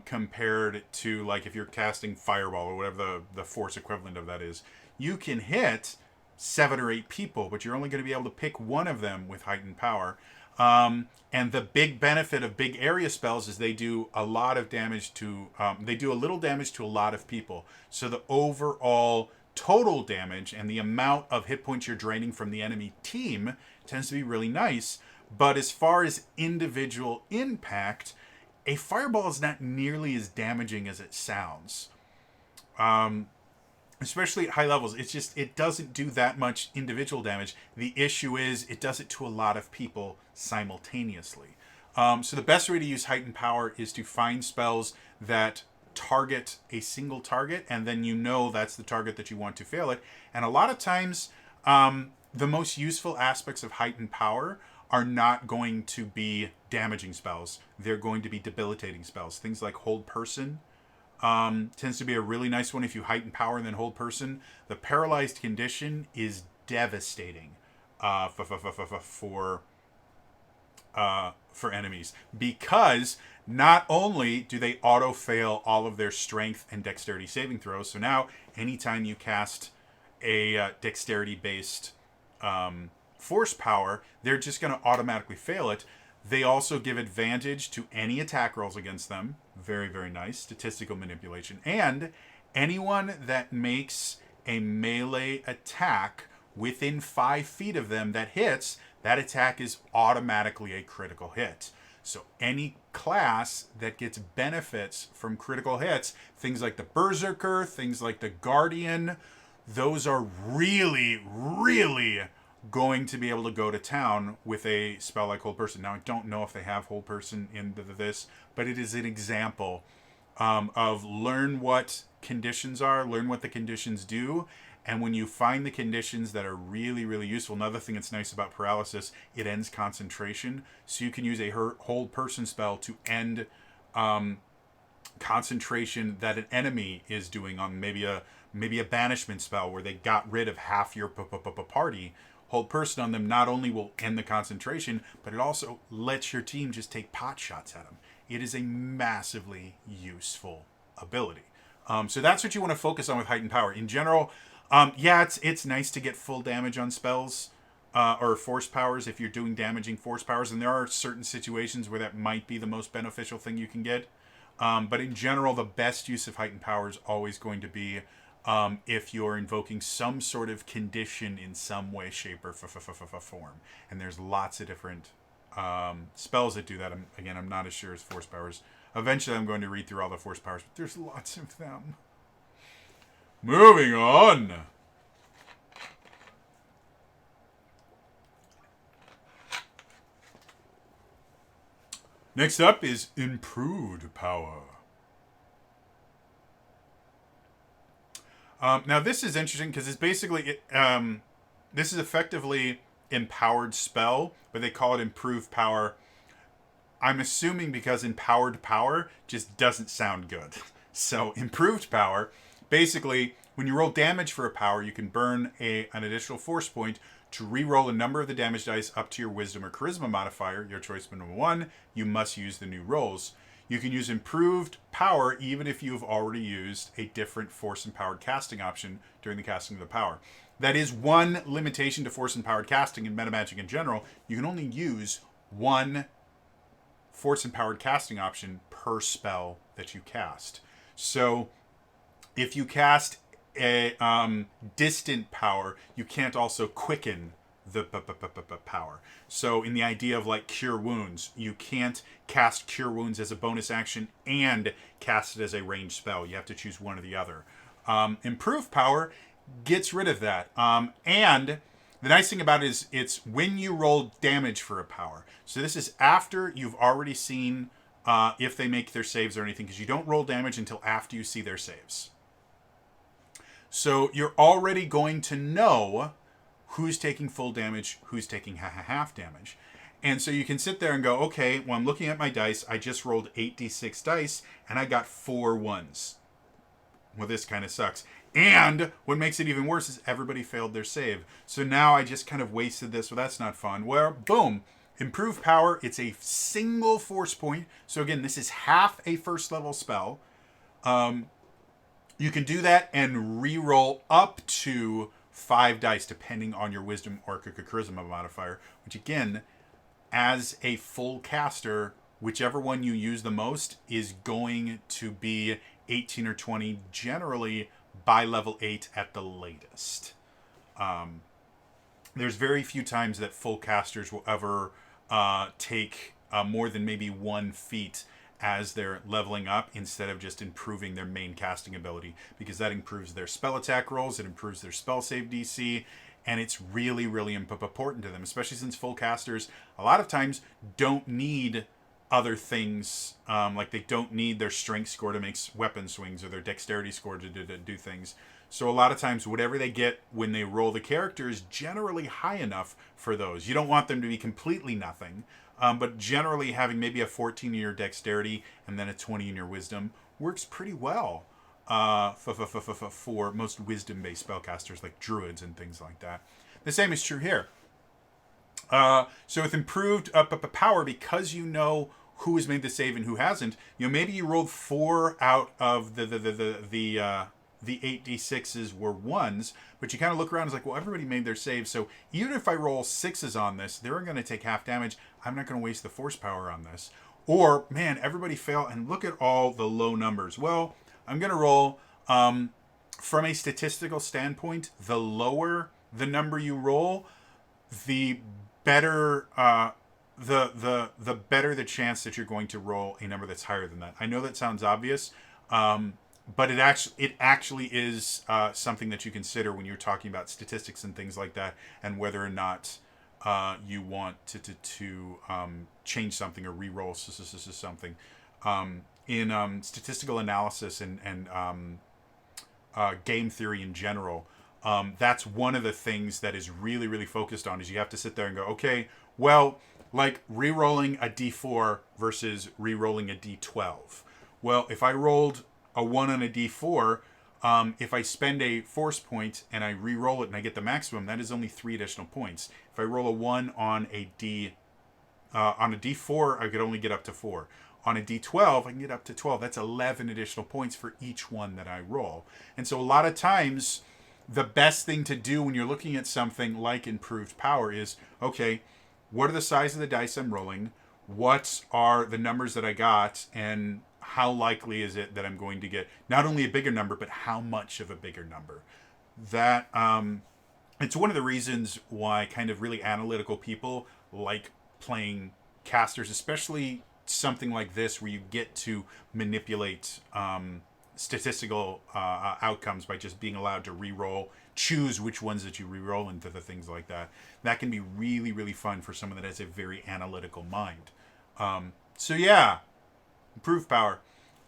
compared to, like, if you're casting fireball or whatever the force equivalent of that is. You can hit 7 or 8 people, but you're only going to be able to pick one of them with heightened power. And the big benefit of big area spells is they do a lot of damage to, they do a little damage to a lot of people. So the overall total damage and the amount of hit points you're draining from the enemy team tends to be really nice. But as far as individual impact, a fireball is not nearly as damaging as it sounds. Especially at high levels, it doesn't do that much individual damage. The issue is it does it to a lot of people simultaneously. So the best way to use heightened power is to find spells that target a single target, and then you know that's the target that you want to fail it. And a lot of times, the most useful aspects of heightened power are not going to be damaging spells. They're going to be debilitating spells. Things like Hold Person tends to be a really nice one if you heighten power and then hold person. The paralyzed condition is devastating for enemies, because not only do they auto fail all of their strength and dexterity saving throws, so now anytime you cast a dexterity based force power, they're just going to automatically fail it. They also give advantage to any attack rolls against them. Very, very nice. Statistical manipulation. And anyone that makes a melee attack within 5 feet of them that hits, that attack is automatically a critical hit. So any class that gets benefits from critical hits, things like the Berserker, things like the Guardian, those are really, really going to be able to go to town with a spell like Hold Person. Now, I don't know if they have Hold Person in this, but it is an example of learn what conditions are, learn what the conditions do, and when you find the conditions that are really, really useful, another thing that's nice about paralysis, it ends concentration. So you can use a Hold Person spell to end concentration that an enemy is doing on maybe a banishment spell where they got rid of half your party. Hold Person on them not only will end the concentration, but it also lets your team just take pot shots at them. It is a massively useful ability. So that's what you want to focus on with Heightened Power. In general, it's nice to get full damage on spells or force powers if you're doing damaging force powers, and there are certain situations where that might be the most beneficial thing you can get. But in general, the best use of Heightened Power is always going to be if you're invoking some sort of condition in some way, shape, or form. And there's lots of different spells that do that. I'm not as sure as force powers. Eventually, I'm going to read through all the force powers, but there's lots of them. Moving on. Next up is Improved Power. Now this is interesting because it's basically this is effectively empowered spell, but they call it Improved Power. I'm assuming because Empowered Power just doesn't sound good. So Improved Power, basically, when you roll damage for a power, you can burn an additional force point to re-roll a number of the damage dice up to your Wisdom or Charisma modifier, your choice minimum 1. You must use the new rolls. You can use Improved Power even if you've already used a different Force-Empowered casting option during the casting of the power. That is one limitation to Force-Empowered casting in metamagic in general. You can only use one Force-Empowered casting option per spell that you cast. So if you cast a distant power, you can't also quicken the power. So in the idea of like Cure Wounds, you can't cast Cure Wounds as a bonus action and cast it as a ranged spell. You have to choose one or the other. Improved Power gets rid of that. And the nice thing about it is it's when you roll damage for a power. So this is after you've already seen if they make their saves or anything, because you don't roll damage until after you see their saves. So you're already going to know who's taking full damage, who's taking half damage. And so you can sit there and go, okay, well, I'm looking at my dice. I just rolled 8d6 dice, and I got 4 ones. Well, this kind of sucks. And what makes it even worse is everybody failed their save. So now I just kind of wasted this. Well, that's not fun. Well, boom. Improved Power. It's a single force point. So again, this is half a first level spell. You can do that and re-roll up to 5 dice depending on your Wisdom or Charisma modifier, which again, as a full caster, whichever one you use the most is going to be 18 or 20, generally by level 8 at the latest. There's very few times that full casters will ever take more than maybe 1 feat as they're leveling up instead of just improving their main casting ability, because that improves their spell attack rolls, it improves their spell save DC, and it's really, really important to them, especially since full casters a lot of times don't need other things, like they don't need their strength score to make weapon swings or their dexterity score to do things. So a lot of times whatever they get when they roll the character is generally high enough for those. You don't want them to be completely nothing, but generally having maybe a 14 in your dexterity and then a 20 in your wisdom works pretty well for most wisdom-based spellcasters like druids and things like that. The same is true here. So with improved power, because you know who has made the save and who hasn't, maybe you rolled 4 out of the 8d6s were 1s, but you kind of look around and it's like, well, everybody made their save, so even if I roll 6s on this, they're going to take half damage. I'm not going to waste the force power on this. Or, man, everybody failed, and look at all the low numbers. Well, I'm going to roll, from a statistical standpoint, the lower the number you roll, the better the better the chance that you're going to roll a number that's higher than that. I know that sounds obvious, but it actually is something that you consider when you're talking about statistics and things like that, and whether or not you want to change something or re-roll something. In statistical analysis and game theory in general, that's one of the things that is really, really focused on. Is you have to sit there and go, okay, well, like re-rolling a d4 versus re-rolling a d12. Well, if I rolled a 1 on a d4, if I spend a force point and I re-roll it and I get the maximum, that is only 3 additional points. If I roll a 1 on a d4, I could only get up to 4. On a d12, I can get up to 12. That's 11 additional points for each one that I roll. And so a lot of times, the best thing to do when you're looking at something like improved power is, okay, what are the size of the dice I'm rolling? What are the numbers that I got? And how likely is it that I'm going to get not only a bigger number, but how much of a bigger number? That it's one of the reasons why kind of really analytical people like playing casters, especially something like this where you get to manipulate statistical outcomes by just being allowed to re-roll, choose which ones that you re-roll into the things like that. That can be really, really fun for someone that has a very analytical mind. So yeah, improved power,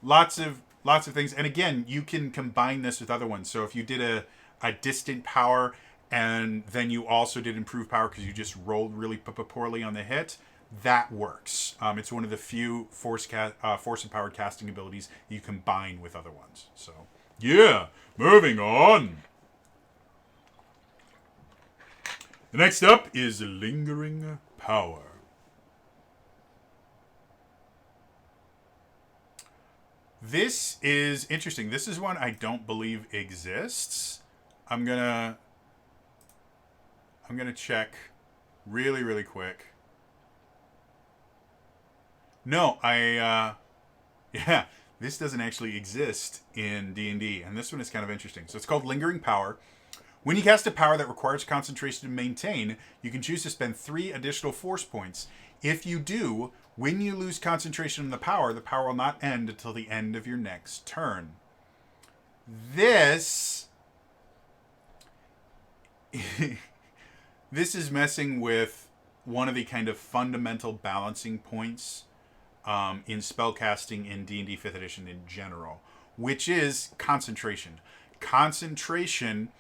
lots of things, and again, you can combine this with other ones. So if you did a distant power and then you also did improved power because you just rolled really poorly on the hit, that works. It's one of the few force empowered casting abilities you combine with other ones. So yeah, moving on. The next up is lingering power. This is interesting. This is one I don't believe exists. I'm gonna check really, really quick. No, yeah, this doesn't actually exist in D&D, and this one is kind of interesting. So it's called Lingering Power. When you cast a power that requires concentration to maintain, you can choose to spend 3 additional force points. If you do, when you lose concentration on the power will not end until the end of your next turn. This is messing with one of the kind of fundamental balancing points in spellcasting in D&D 5th edition in general, which is concentration. Concentration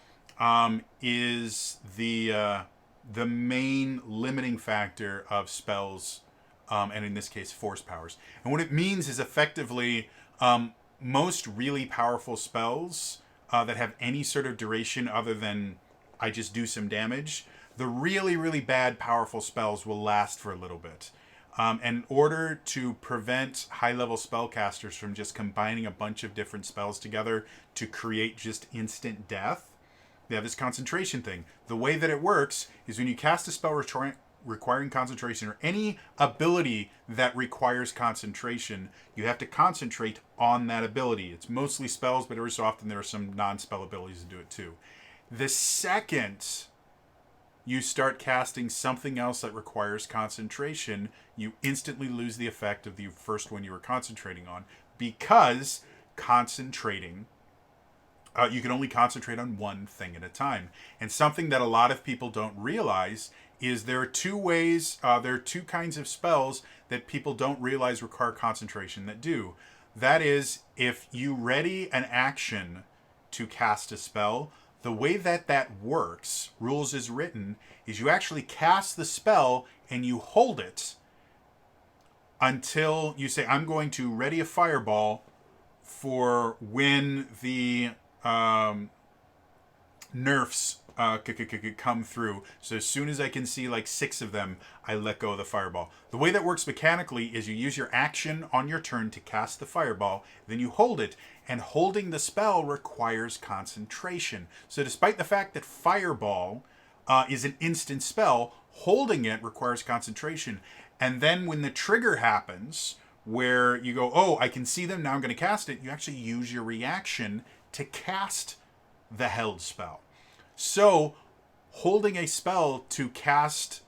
is the main limiting factor of spells, and in this case, force powers. And what it means is effectively most really powerful spells that have any sort of duration other than I just do some damage, the really, really bad powerful spells will last for a little bit. In order to prevent high-level spellcasters from just combining a bunch of different spells together to create just instant death, they have this concentration thing. The way that it works is when you cast a spell requiring concentration, or any ability that requires concentration, you have to concentrate on that ability. It's mostly spells, but every so often there are some non-spell abilities that do it too. The second you start casting something else that requires concentration, you instantly lose the effect of the first one you were concentrating on, because concentrating, you can only concentrate on one thing at a time. And something that a lot of people don't realize is there are 2 ways, there are 2 kinds of spells that people don't realize require concentration that do. That is, if you ready an action to cast a spell, the way that works, rules as written, is you actually cast the spell and you hold it until you say, I'm going to ready a fireball for when the nerfs come through. So as soon as I can see like 6 of them, I let go of the fireball. The way that works mechanically is you use your action on your turn to cast the fireball, then you hold it, and holding the spell requires concentration. So despite the fact that fireball is an instant spell, holding it requires concentration. And then when the trigger happens, where you go, oh, I can see them, now I'm going to cast it, you actually use your reaction to cast the held spell. So holding a spell to cast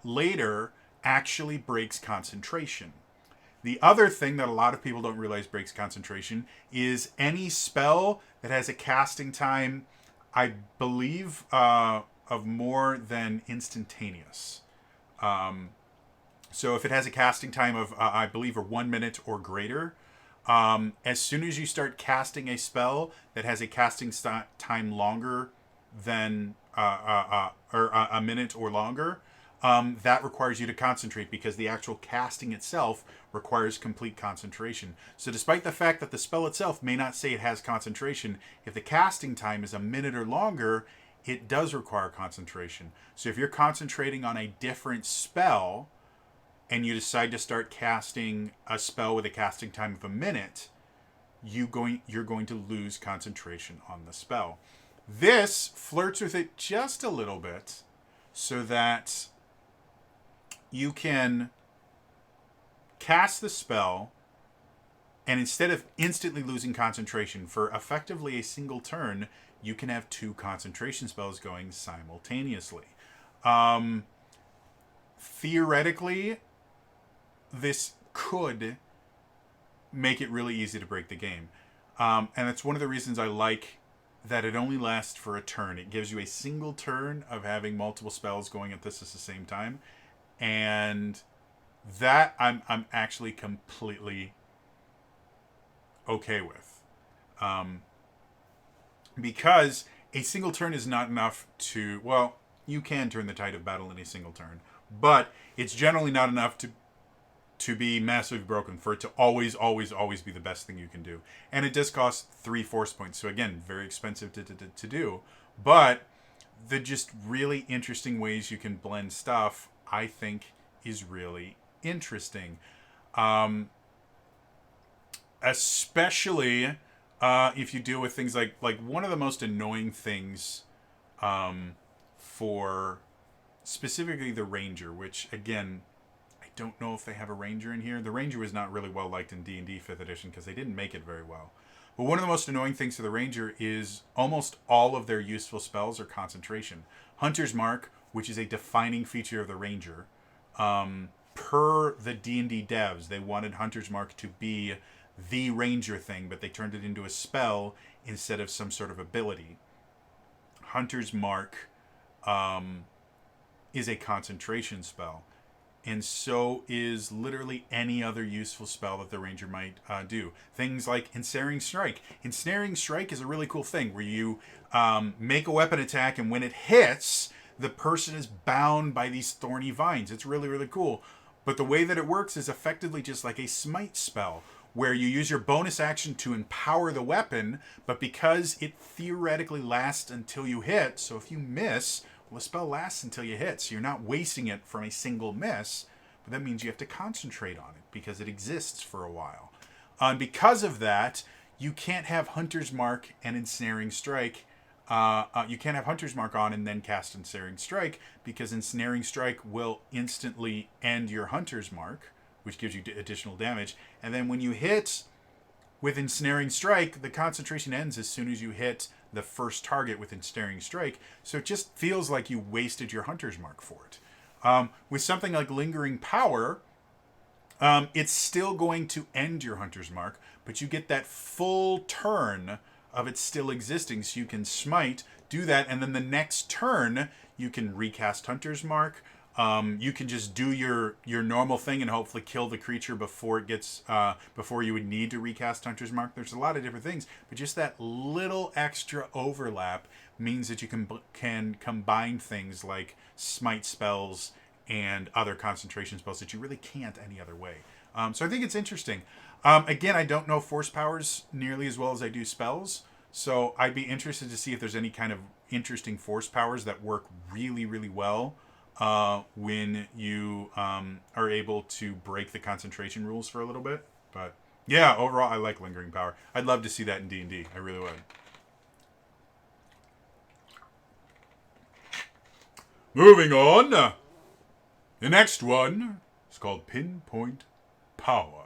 later actually breaks concentration. The other thing that a lot of people don't realize breaks concentration is any spell that has a casting time, I believe, of more than instantaneous. So if it has a casting time of, I believe, 1 minute or greater, as soon as you start casting a spell that has a casting time longer than or a minute or longer, that requires you to concentrate because the actual casting itself requires complete concentration. So despite the fact that the spell itself may not say it has concentration, if the casting time is a minute or longer, it does require concentration. So if you're concentrating on a different spell and you decide to start casting a spell with a casting time of a minute, you're going to lose concentration on the spell. This flirts with it just a little bit so that you can cast the spell and instead of instantly losing concentration for effectively a single turn, you can have 2 concentration spells going simultaneously. Theoretically, this could make it really easy to break the game. And that's one of the reasons I like that it only lasts for a turn. It gives you a single turn of having multiple spells going at the same time. And that I'm actually completely okay with. Because a single turn is not enough to... Well, you can turn the tide of battle in a single turn. But it's generally not enough to be massively broken, for it to always be the best thing you can do. And it does cost 3 force points. So again, very expensive to do. But the just really interesting ways you can blend stuff, I think, is really interesting. Especially if you deal with things like one of the most annoying things for specifically the Ranger, which again, I don't know if they have a Ranger in here. The Ranger was not really well liked in D&D 5th edition because they didn't make it very well. But one of the most annoying things for the Ranger is almost all of their useful spells are concentration. Hunter's Mark, which is a defining feature of the Ranger, per the D&D devs, they wanted Hunter's Mark to be the Ranger thing, but they turned it into a spell instead of some sort of ability. Hunter's Mark is a concentration spell. And so is literally any other useful spell that the Ranger might do. Things like Ensnaring Strike. Ensnaring Strike is a really cool thing where you make a weapon attack, and when it hits, the person is bound by these thorny vines. It's really, really cool. But the way that it works is effectively just like a smite spell, where you use your bonus action to empower the weapon, but because it theoretically lasts until you hit, so if you miss... Well, the spell lasts until you hit, so you're not wasting it from a single miss, but that means you have to concentrate on it because it exists for a while. And because of that, you can't have Hunter's Mark and Ensnaring Strike. You can't have Hunter's Mark on and then cast Ensnaring Strike, because Ensnaring Strike will instantly end your Hunter's Mark, which gives you additional damage. And then when you hit with Ensnaring Strike, the concentration ends as soon as you hit the first target with Ensnaring Strike, so it just feels like you wasted your Hunter's Mark for it. With something like Lingering Power, it's still going to end your Hunter's Mark, but you get that full turn of it still existing, so you can smite, do that, and then the next turn, you can recast Hunter's Mark. You can just do your normal thing and hopefully kill the creature before it gets before you would need to recast Hunter's Mark. There's a lot of different things, but just that little extra overlap means that you can combine things like smite spells and other concentration spells that you really can't any other way. So I think it's interesting. Again, I don't know force powers nearly as well as I do spells, so I'd be interested to see if there's any kind of interesting force powers that work really, really well when you are able to break the concentration rules for a little bit. But yeah, overall, I like Lingering Power. I'd love to see that in D&D. I really would. Moving on. The next one is called Pinpoint Power.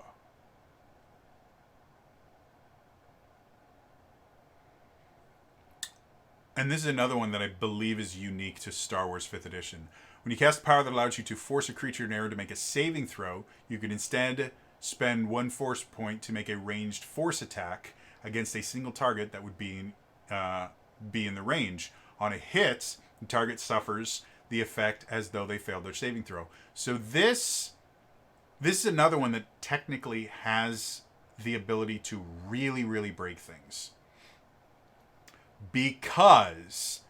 And this is another one that I believe is unique to Star Wars 5th Edition. When you cast a power that allows you to force a creature in error to make a saving throw, you can instead spend 1 force point to make a ranged force attack against a single target that would be in the range. On a hit, the target suffers the effect as though they failed their saving throw. So this is another one that technically has the ability to really, really break things. Because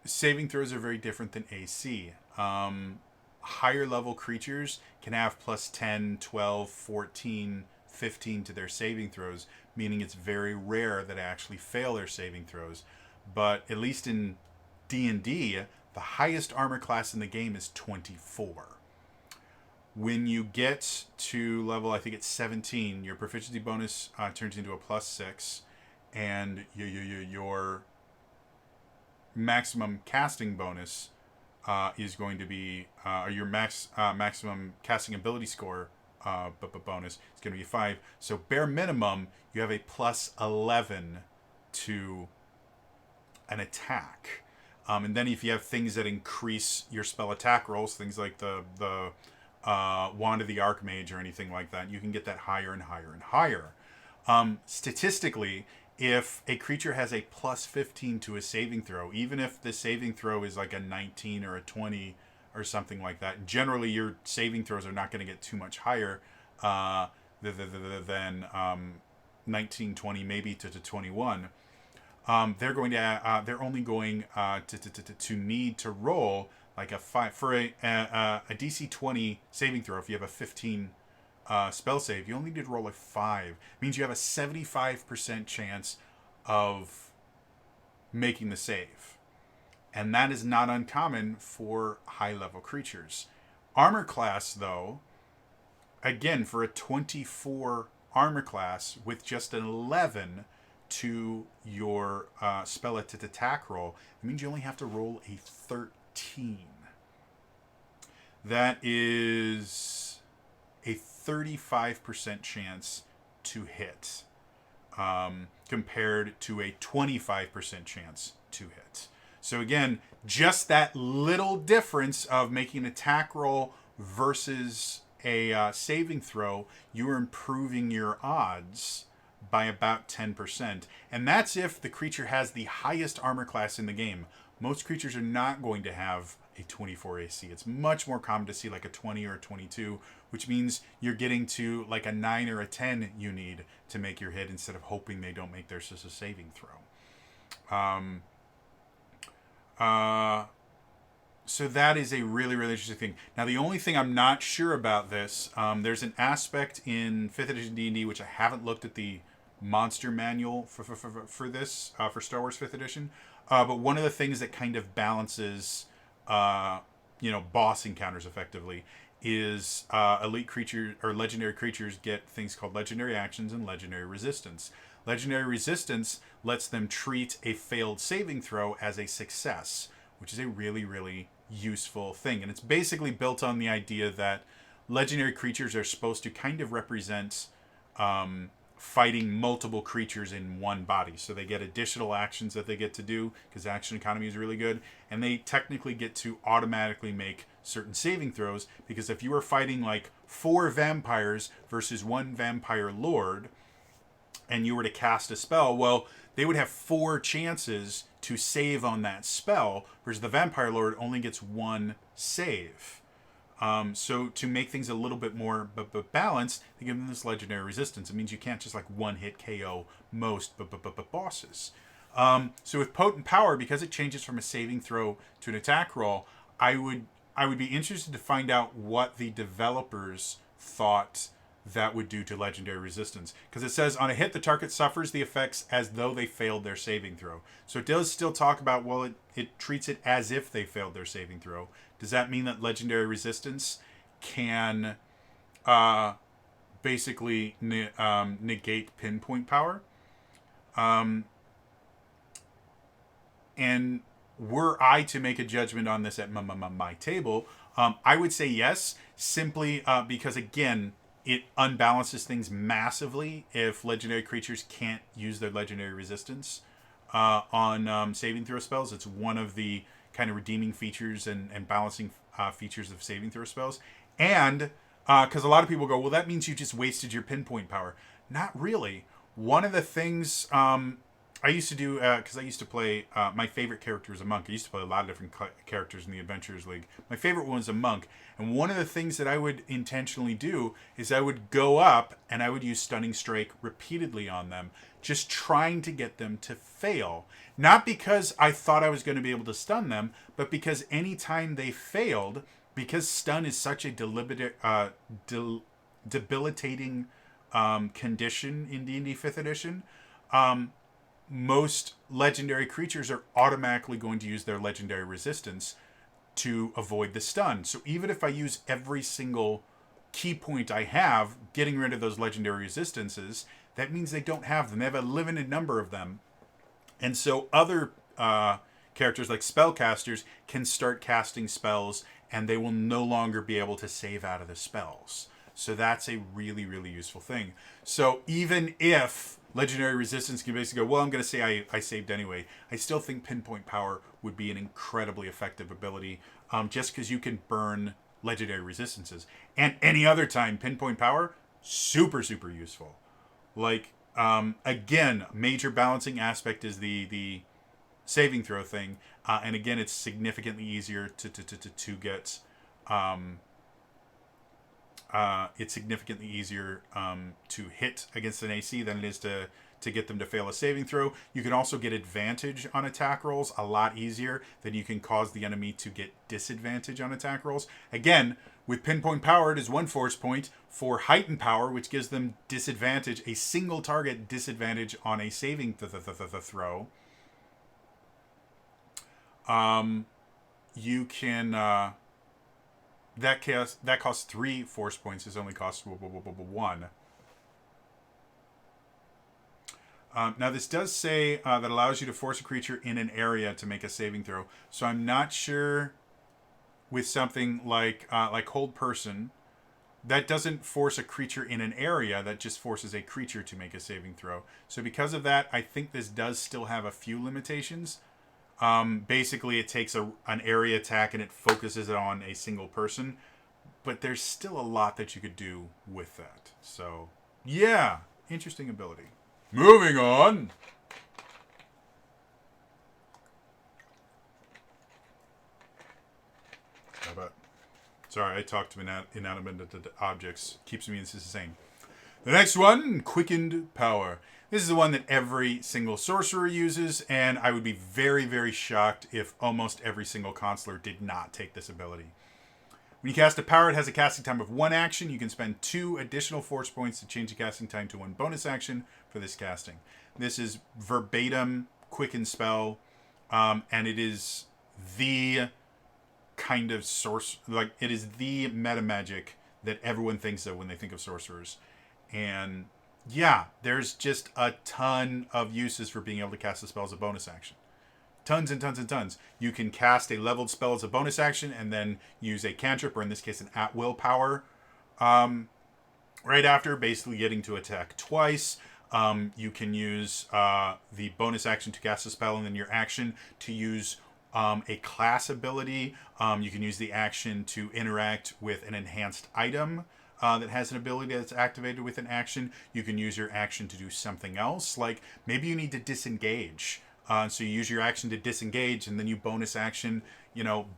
saving throws are very different than AC. Higher level creatures can have plus 10, 12, 14, 15 to their saving throws, meaning it's very rare that they actually fail their saving throws. But at least in D&D, the highest armor class in the game is 24. When you get to level, I think it's 17, your proficiency bonus turns into a plus 6, and your maximum casting bonus is going to be, or your maximum casting ability score bonus is going to be 5. So bare minimum, you have a plus 11 to an attack. And then if you have things that increase your spell attack rolls, things like the Wand of the Archmage or anything like that, you can get that higher and higher and higher. Statistically, if a creature has a plus 15 to a saving throw, even if the saving throw is like a 19 or a 20 or something like that, generally your saving throws are not going to get too much higher than 19, 20, maybe to 21. They're only going to need to roll like a 5 for a DC 20 saving throw. If you have a 15 spell save, you only need to roll a 5. It means you have a 75% chance of making the save, and that is not uncommon for high level creatures. Armor class, though, again, for a 24 armor class with just an 11 to your spell attack roll, it means you only have to roll a 13. That is a 35% chance to hit, compared to a 25% chance to hit. So again, just that little difference of making an attack roll versus a saving throw, you are improving your odds by about 10%. And that's if the creature has the highest armor class in the game. Most creatures are not going to have a 24 AC. It's much more common to see like a 20 or a 22, which means you're getting to like a 9 or a 10 you need to make your hit instead of hoping they don't make their saving throw. So that is a really, really interesting thing. Now, the only thing I'm not sure about this, there's an aspect in 5th edition D&D, which I haven't looked at the monster manual for this, for Star Wars 5th edition. But one of the things that kind of balances, boss encounters effectively is elite creatures or legendary creatures get things called legendary actions and legendary resistance. Legendary resistance lets them treat a failed saving throw as a success, which is a really, really useful thing. And it's basically built on the idea that legendary creatures are supposed to kind of represent fighting multiple creatures in one body. So they get additional actions that they get to do because action economy is really good. And they technically get to automatically make certain saving throws, because if you were fighting like 4 vampires versus 1 vampire lord and you were to cast a spell, well, they would have 4 chances to save on that spell, whereas the vampire lord only gets 1 save. So to make things a little bit more balanced, they give them this legendary resistance. It means you can't just like one-hit KO most bosses. So with Potent Power, because it changes from a saving throw to an attack roll, I would be interested to find out what the developers thought that would do to legendary resistance. Because it says, on a hit, the target suffers the effects as though they failed their saving throw. So it does still talk about, well, it treats it as if they failed their saving throw. Does that mean that legendary resistance can basically negate Pinpoint Power? And were I to make a judgment on this at my table, I would say yes, simply because, again, it unbalances things massively if legendary creatures can't use their legendary resistance on saving throw spells. It's one of the kind of redeeming features and balancing features of saving throw spells. And because a lot of people go, well, that means you just wasted your pinpoint power. Not really. One of the things I used to do, because I used to play, my favorite character was a monk. I used to play a lot of different characters in the Adventurers League. My favorite one was a monk. And one of the things that I would intentionally do is I would go up and I would use Stunning Strike repeatedly on them, just trying to get them to fail. Not because I thought I was going to be able to stun them, but because anytime they failed, because stun is such a debilitating condition in D&D 5th edition, most legendary creatures are automatically going to use their legendary resistance to avoid the stun. So even if I use every single key point I have, getting rid of those legendary resistances, that means they don't have them. They have a limited number of them. And so other characters like spellcasters can start casting spells and they will no longer be able to save out of the spells. So that's a really, really useful thing. So even if legendary resistance can basically go, well, I'm going to say I saved anyway, I still think Pinpoint Power would be an incredibly effective ability, just because you can burn legendary resistances. And any other time, Pinpoint Power, super, super useful. Like, again, major balancing aspect is the saving throw thing. And again, it's significantly easier to get... it's significantly easier to hit against an AC than it is to get them to fail a saving throw. You can also get advantage on attack rolls a lot easier than you can cause the enemy to get disadvantage on attack rolls. Again, with Pinpoint Power, it is 1 force point. For Heightened Power, which gives them disadvantage, a single target disadvantage on a saving throw, you can... That costs 3 force points. This only costs 1. Now this does say that allows you to force a creature in an area to make a saving throw. So I'm not sure with something like Hold Person, that doesn't force a creature in an area. That just forces a creature to make a saving throw. So because of that, I think this does still have a few limitations. Basically, it takes an area attack and it focuses it on a single person. But there's still a lot that you could do with that. So, yeah, interesting ability. Moving on. How about... Sorry, I talked to inanimate objects. Keeps me insane. The next one, Quickened Power. This is the one that every single sorcerer uses, and I would be very, very shocked if almost every single consular did not take this ability. When you cast a power, it has a casting time of 1 action. You can spend 2 additional force points to change the casting time to 1 bonus action for this casting. This is verbatim Quicken spell, and it is the kind of it is the meta magic that everyone thinks of when they think of sorcerers. And yeah, there's just a ton of uses for being able to cast a spell as a bonus action. Tons and tons and tons. You can cast a leveled spell as a bonus action and then use a cantrip, or in this case an at-will power, right after, basically getting to attack twice. You can use the bonus action to cast a spell and then your action to use a class ability. You can use the action to interact with an enhanced item that has an ability that's activated with an action. You can use your action to do something else. Like maybe you need to disengage. So you use your action to disengage and then you bonus action,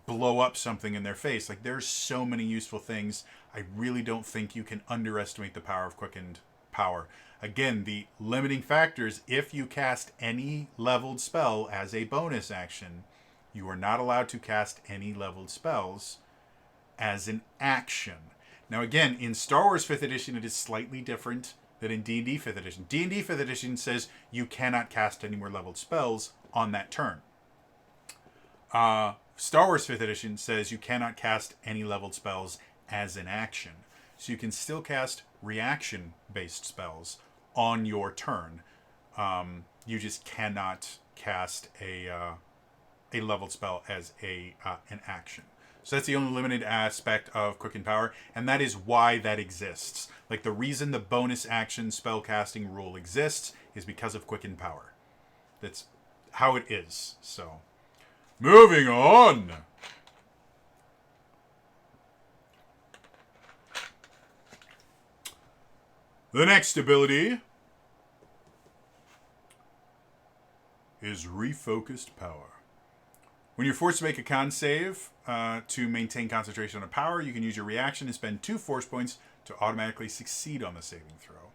blow up something in their face. Like there's so many useful things. I really don't think you can underestimate the power of Quickened Power. Again, the limiting factor is if you cast any leveled spell as a bonus action, you are not allowed to cast any leveled spells as an action. Now again, in Star Wars 5th edition, it is slightly different than in D&D 5th edition. D&D 5th edition says you cannot cast any more leveled spells on that turn. Star Wars 5th edition says you cannot cast any leveled spells as an action. So you can still cast reaction-based spells on your turn. You just cannot cast a leveled spell as an action. So that's the only limited aspect of Quickened Power, and that is why that exists. Like, the reason the bonus action spellcasting rule exists is because of Quickened Power. That's how it is. So, moving on. The next ability is Refocused Power. When you're forced to make a con save to maintain concentration on a power, you can use your reaction and spend 2 force points to automatically succeed on the saving throw.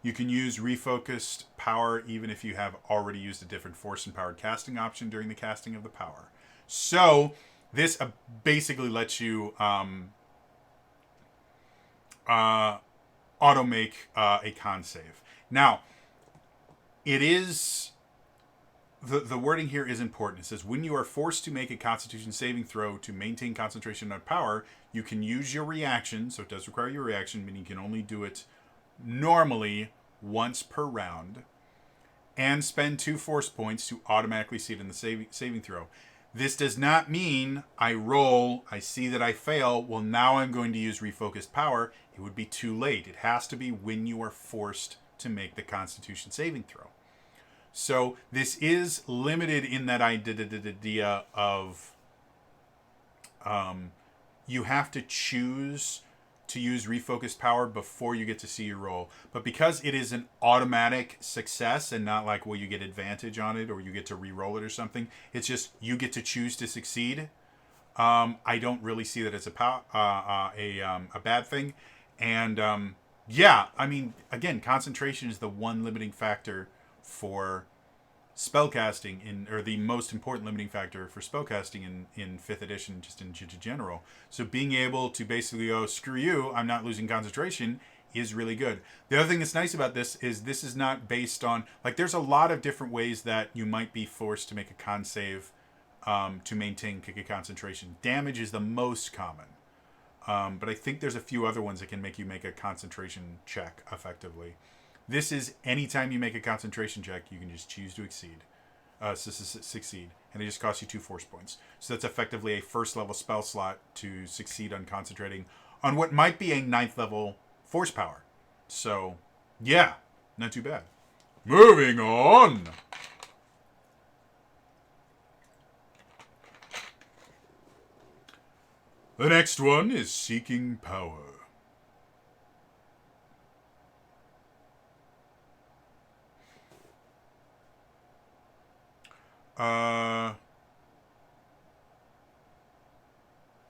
You can use Refocused Power even if you have already used a different force and powered casting option during the casting of the power. So this basically lets you auto make a con save. Now, it is the wording here is important. It says when you are forced to make a Constitution saving throw to maintain concentration on power, you can use your reaction. So it does require your reaction, meaning you can only do it normally once per round, and spend 2 force points to automatically see it in the saving throw. This does not mean I roll, I see that I fail, well, now I'm going to use Refocused Power. It would be too late. It has to be when you are forced to make the Constitution saving throw. So this is limited in that idea of you have to choose to use Refocused Power before you get to see your roll. But because it is an automatic success and not like, well, you get advantage on it or you get to re-roll it or something, it's just you get to choose to succeed. I don't really see that as a bad thing. And yeah, I mean, again, concentration is the one limiting factor for spellcasting or the most important limiting factor for spellcasting in 5th edition, just in general. So being able to basically go, screw you, I'm not losing concentration, is really good. The other thing that's nice about this is not based on, like, there's a lot of different ways that you might be forced to make a con save to maintain concentration. Damage is the most common. But I think there's a few other ones that can make you make a concentration check effectively. This is anytime you make a concentration check, you can just choose to succeed. And it just costs you 2 force points. So that's effectively a 1st level spell slot to succeed on concentrating on what might be a 9th level force power. So, yeah, not too bad. Moving on. The next one is Seeking Power.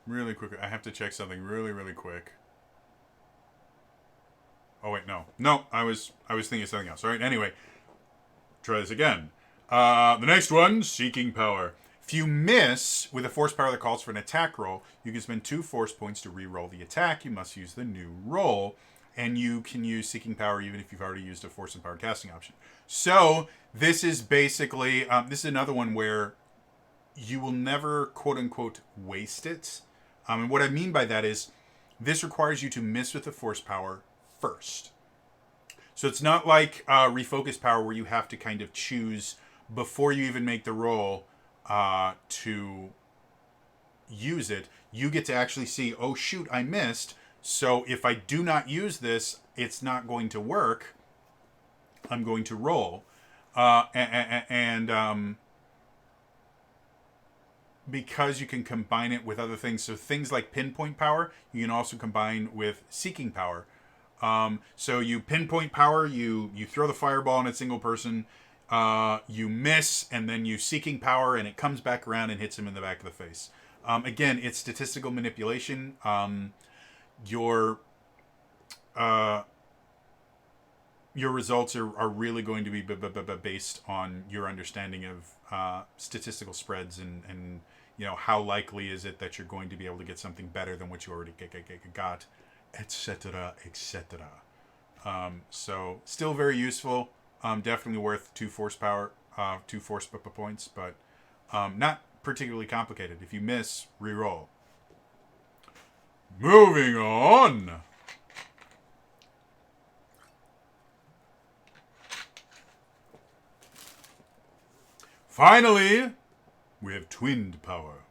Really quick. I have to check something really quick. Oh wait, no. I was thinking of something else. All right. Anyway, try this again. The next one, Seeking Power. If you miss with a force power that calls for an attack roll, you can spend 2 force points to re-roll the attack. You must use the new roll, and you can use Seeking Power even if you've already used a force and power casting option. So this is basically this is another one where you will never quote unquote waste it. And what I mean by that is this requires you to miss with the force power first. So it's not like Refocused Power where you have to kind of choose before you even make the roll to use it. You get to actually see, oh shoot, I missed. So if I do not use this, it's not going to work. I'm going to roll. Because you can combine it with other things. So things like Pinpoint Power, you can also combine with Seeking Power. So you Pinpoint Power, you throw the fireball in a single person, you miss, and then you Seeking Power, and it comes back around and hits him in the back of the face. Again, it's statistical manipulation. Your results are really going to be based on your understanding of statistical spreads and how likely is it that you're going to be able to get something better than what you already got, etc. So still very useful. Definitely worth 2 force points, but not particularly complicated. If you miss, re-roll. Moving on. Finally, we have Twinned Power.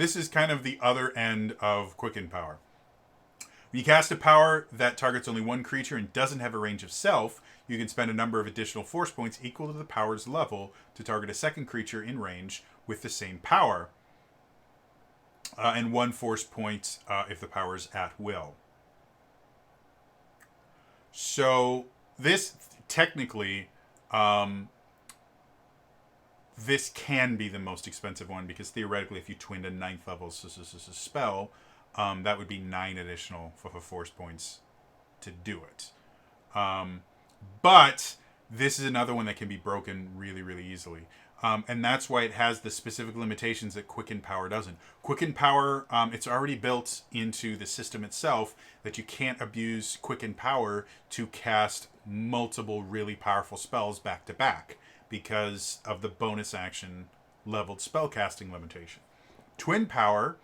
this is kind of the other end of Quickened Power. When you cast a power that targets only one creature and doesn't have a range of self, you can spend a number of additional force points equal to the power's level to target a second creature in range with the same power, and one force point if the power is at will. So this technically, this can be the most expensive one, because theoretically, if you twinned a 9th level spell, that would be 9 additional force points to do it. But this is another one that can be broken really, really easily. And that's why it has the specific limitations that Quickened Power doesn't. Quickened Power, it's already built into the system itself that you can't abuse Quickened Power to cast multiple really powerful spells back to back because of the bonus action leveled spellcasting limitation. Twin Power,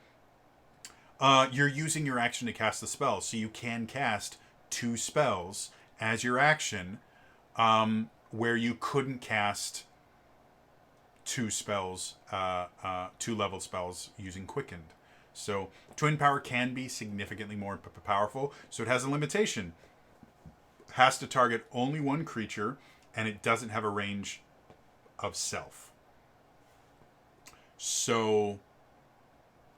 you're using your action to cast the spell, so you can cast 2 spells as your action, where you couldn't cast 2 spells, 2 leveled spells using Quickened. So Twin Power can be significantly more powerful, so it has a limitation. It has to target only one creature, and it doesn't have a range of self. So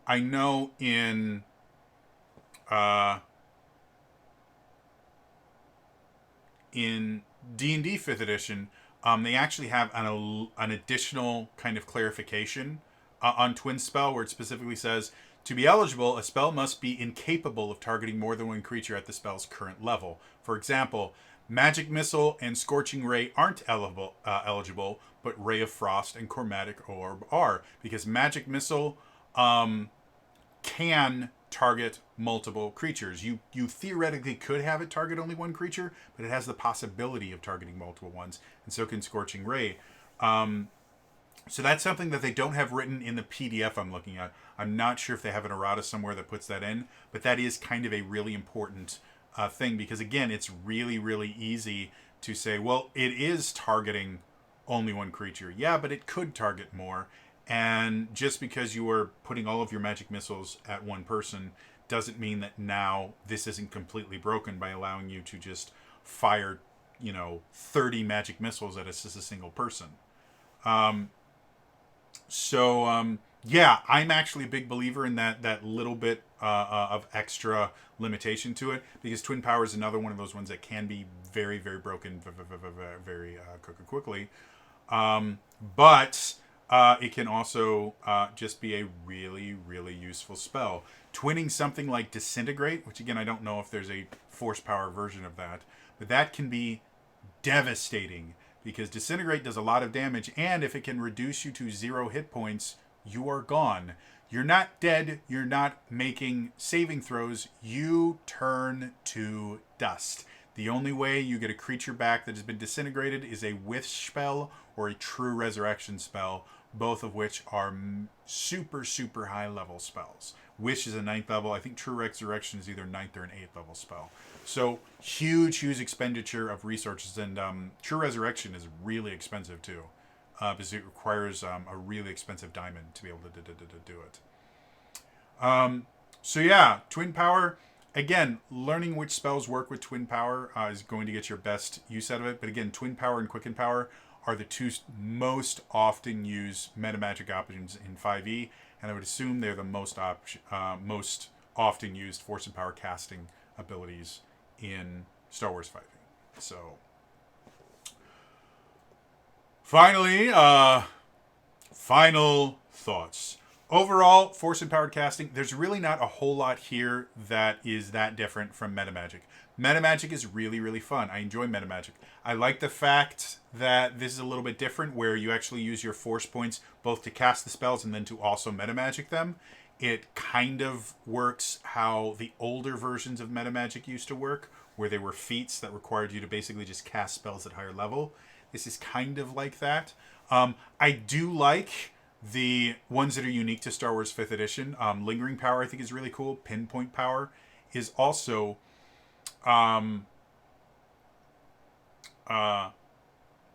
I know in D&D 5th edition, they actually have an additional kind of clarification on Twin Spell, where it specifically says, to be eligible, a spell must be incapable of targeting more than one creature at the spell's current level. For example, Magic Missile and Scorching Ray aren't eligible, but Ray of Frost and Chromatic Orb are, because Magic Missile can target multiple creatures. You theoretically could have it target only one creature, but it has the possibility of targeting multiple ones, and so can Scorching Ray. So that's something that they don't have written in the PDF I'm looking at. I'm not sure if they have an errata somewhere that puts that in, but that is kind of a really important thing, because again, it's really, really easy to say, well, it is targeting only one creature. Yeah, but it could target more. And just because you are putting all of your magic missiles at one person doesn't mean that now this isn't completely broken by allowing you to just fire, 30 magic missiles at a single person. Yeah, I'm actually a big believer in that little bit of extra limitation to it, because Twin Power is another one of those ones that can be very, very broken very quickly. But it can also just be a really, really useful spell. Twinning something like Disintegrate, which again, I don't know if there's a Force Power version of that, but that can be devastating, because Disintegrate does a lot of damage, and if it can reduce you to 0 hit points, you are gone. You're not dead, you're not making saving throws, you turn to dust. The only way you get a creature back that has been disintegrated is a Wish spell or a True Resurrection spell, both of which are super, super high level spells. Wish is a 9th level. I think True Resurrection is either 9th or an 8th level spell. So huge expenditure of resources, and True Resurrection is really expensive too, because it requires a really expensive diamond to be able to do it. So yeah, Twin Power. Again, learning which spells work with Twin Power is going to get your best use out of it. But again, Twin Power and Quickened Power are the 2 most often used meta magic options in 5e, and I would assume they're the most often used force and power casting abilities in Star Wars 5e. So, finally, final thoughts. Overall, force and powered casting, there's really not a whole lot here that is that different from metamagic. Metamagic is really, really fun. I enjoy metamagic. I like the fact that this is a little bit different, where you actually use your force points both to cast the spells and then to also metamagic them. It kind of works how the older versions of metamagic used to work, where they were feats that required you to basically just cast spells at higher level. This is kind of like that. I do like the ones that are unique to Star Wars 5th edition. Lingering Power, I think, is really cool. Pinpoint Power is also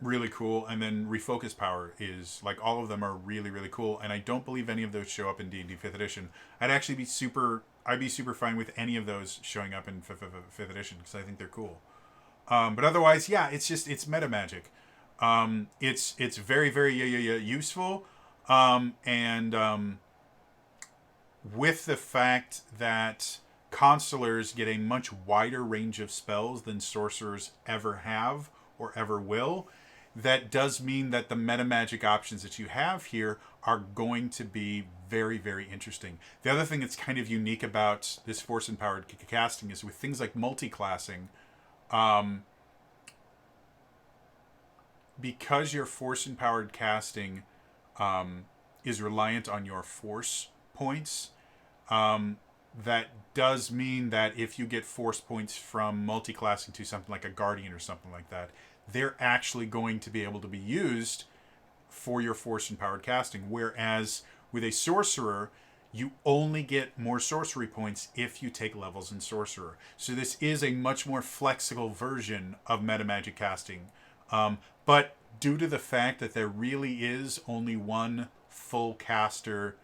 really cool. And then Refocused Power is like, all of them are really really cool. And I don't believe any of those show up in D&D Fifth Edition. I'd be super fine with any of those showing up in Fifth Edition because I think they're cool. But otherwise, yeah, it's meta magic. It's very very useful. And with the fact that consulars get a much wider range of spells than sorcerers ever have or ever will, that does mean that the meta magic options that you have here are going to be very, very interesting. The other thing that's kind of unique about this force empowered casting is with things like multi-classing, because your force empowered casting is reliant on your force points. That does mean that if you get force points from multi-classing to something like a guardian or something like that, they're actually going to be able to be used for your force empowered casting. Whereas with a sorcerer, you only get more sorcery points if you take levels in sorcerer. So this is a much more flexible version of meta magic casting. But due to the fact that there really is only one full caster,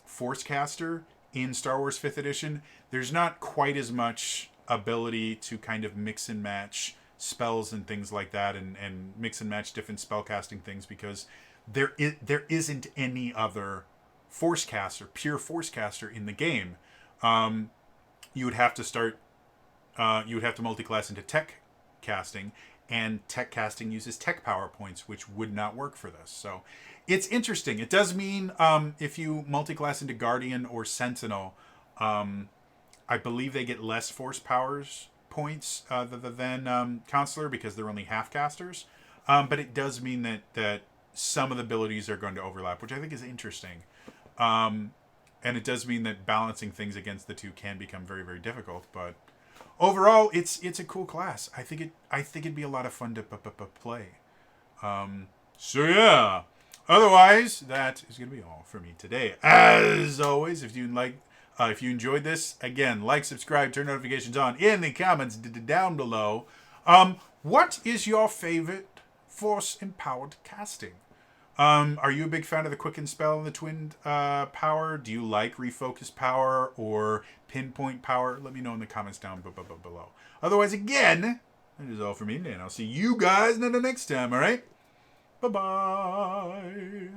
force caster in Star Wars 5th Edition, there's not quite as much ability to kind of mix and match spells and things like that, and mix and match different spellcasting things, because there isn't any other force caster, pure force caster in the game. You would have to start, you would have to multi-class into tech casting, and tech casting uses tech power points, which would not work for this. So it's interesting. It does mean if you multi-class into Guardian or Sentinel, I believe they get less force powers points than Consular, because they're only half casters. But it does mean that some of the abilities are going to overlap, which I think is interesting. And it does mean that balancing things against the two can become very, very difficult. But overall, it's a cool class. I think it'd be a lot of fun to play. So yeah. Otherwise, that is going to be all for me today. As always, if you enjoyed this, again, like, subscribe, turn notifications on in the comments down below. What is your favorite force empowered casting? Are you a big fan of the Quickened spell and the Twinned power? Do you like Refocused Power or Pinpoint Power? Let me know in the comments down below. Otherwise, again, that is all for me, and I'll see you guys next time, alright? Bye-bye.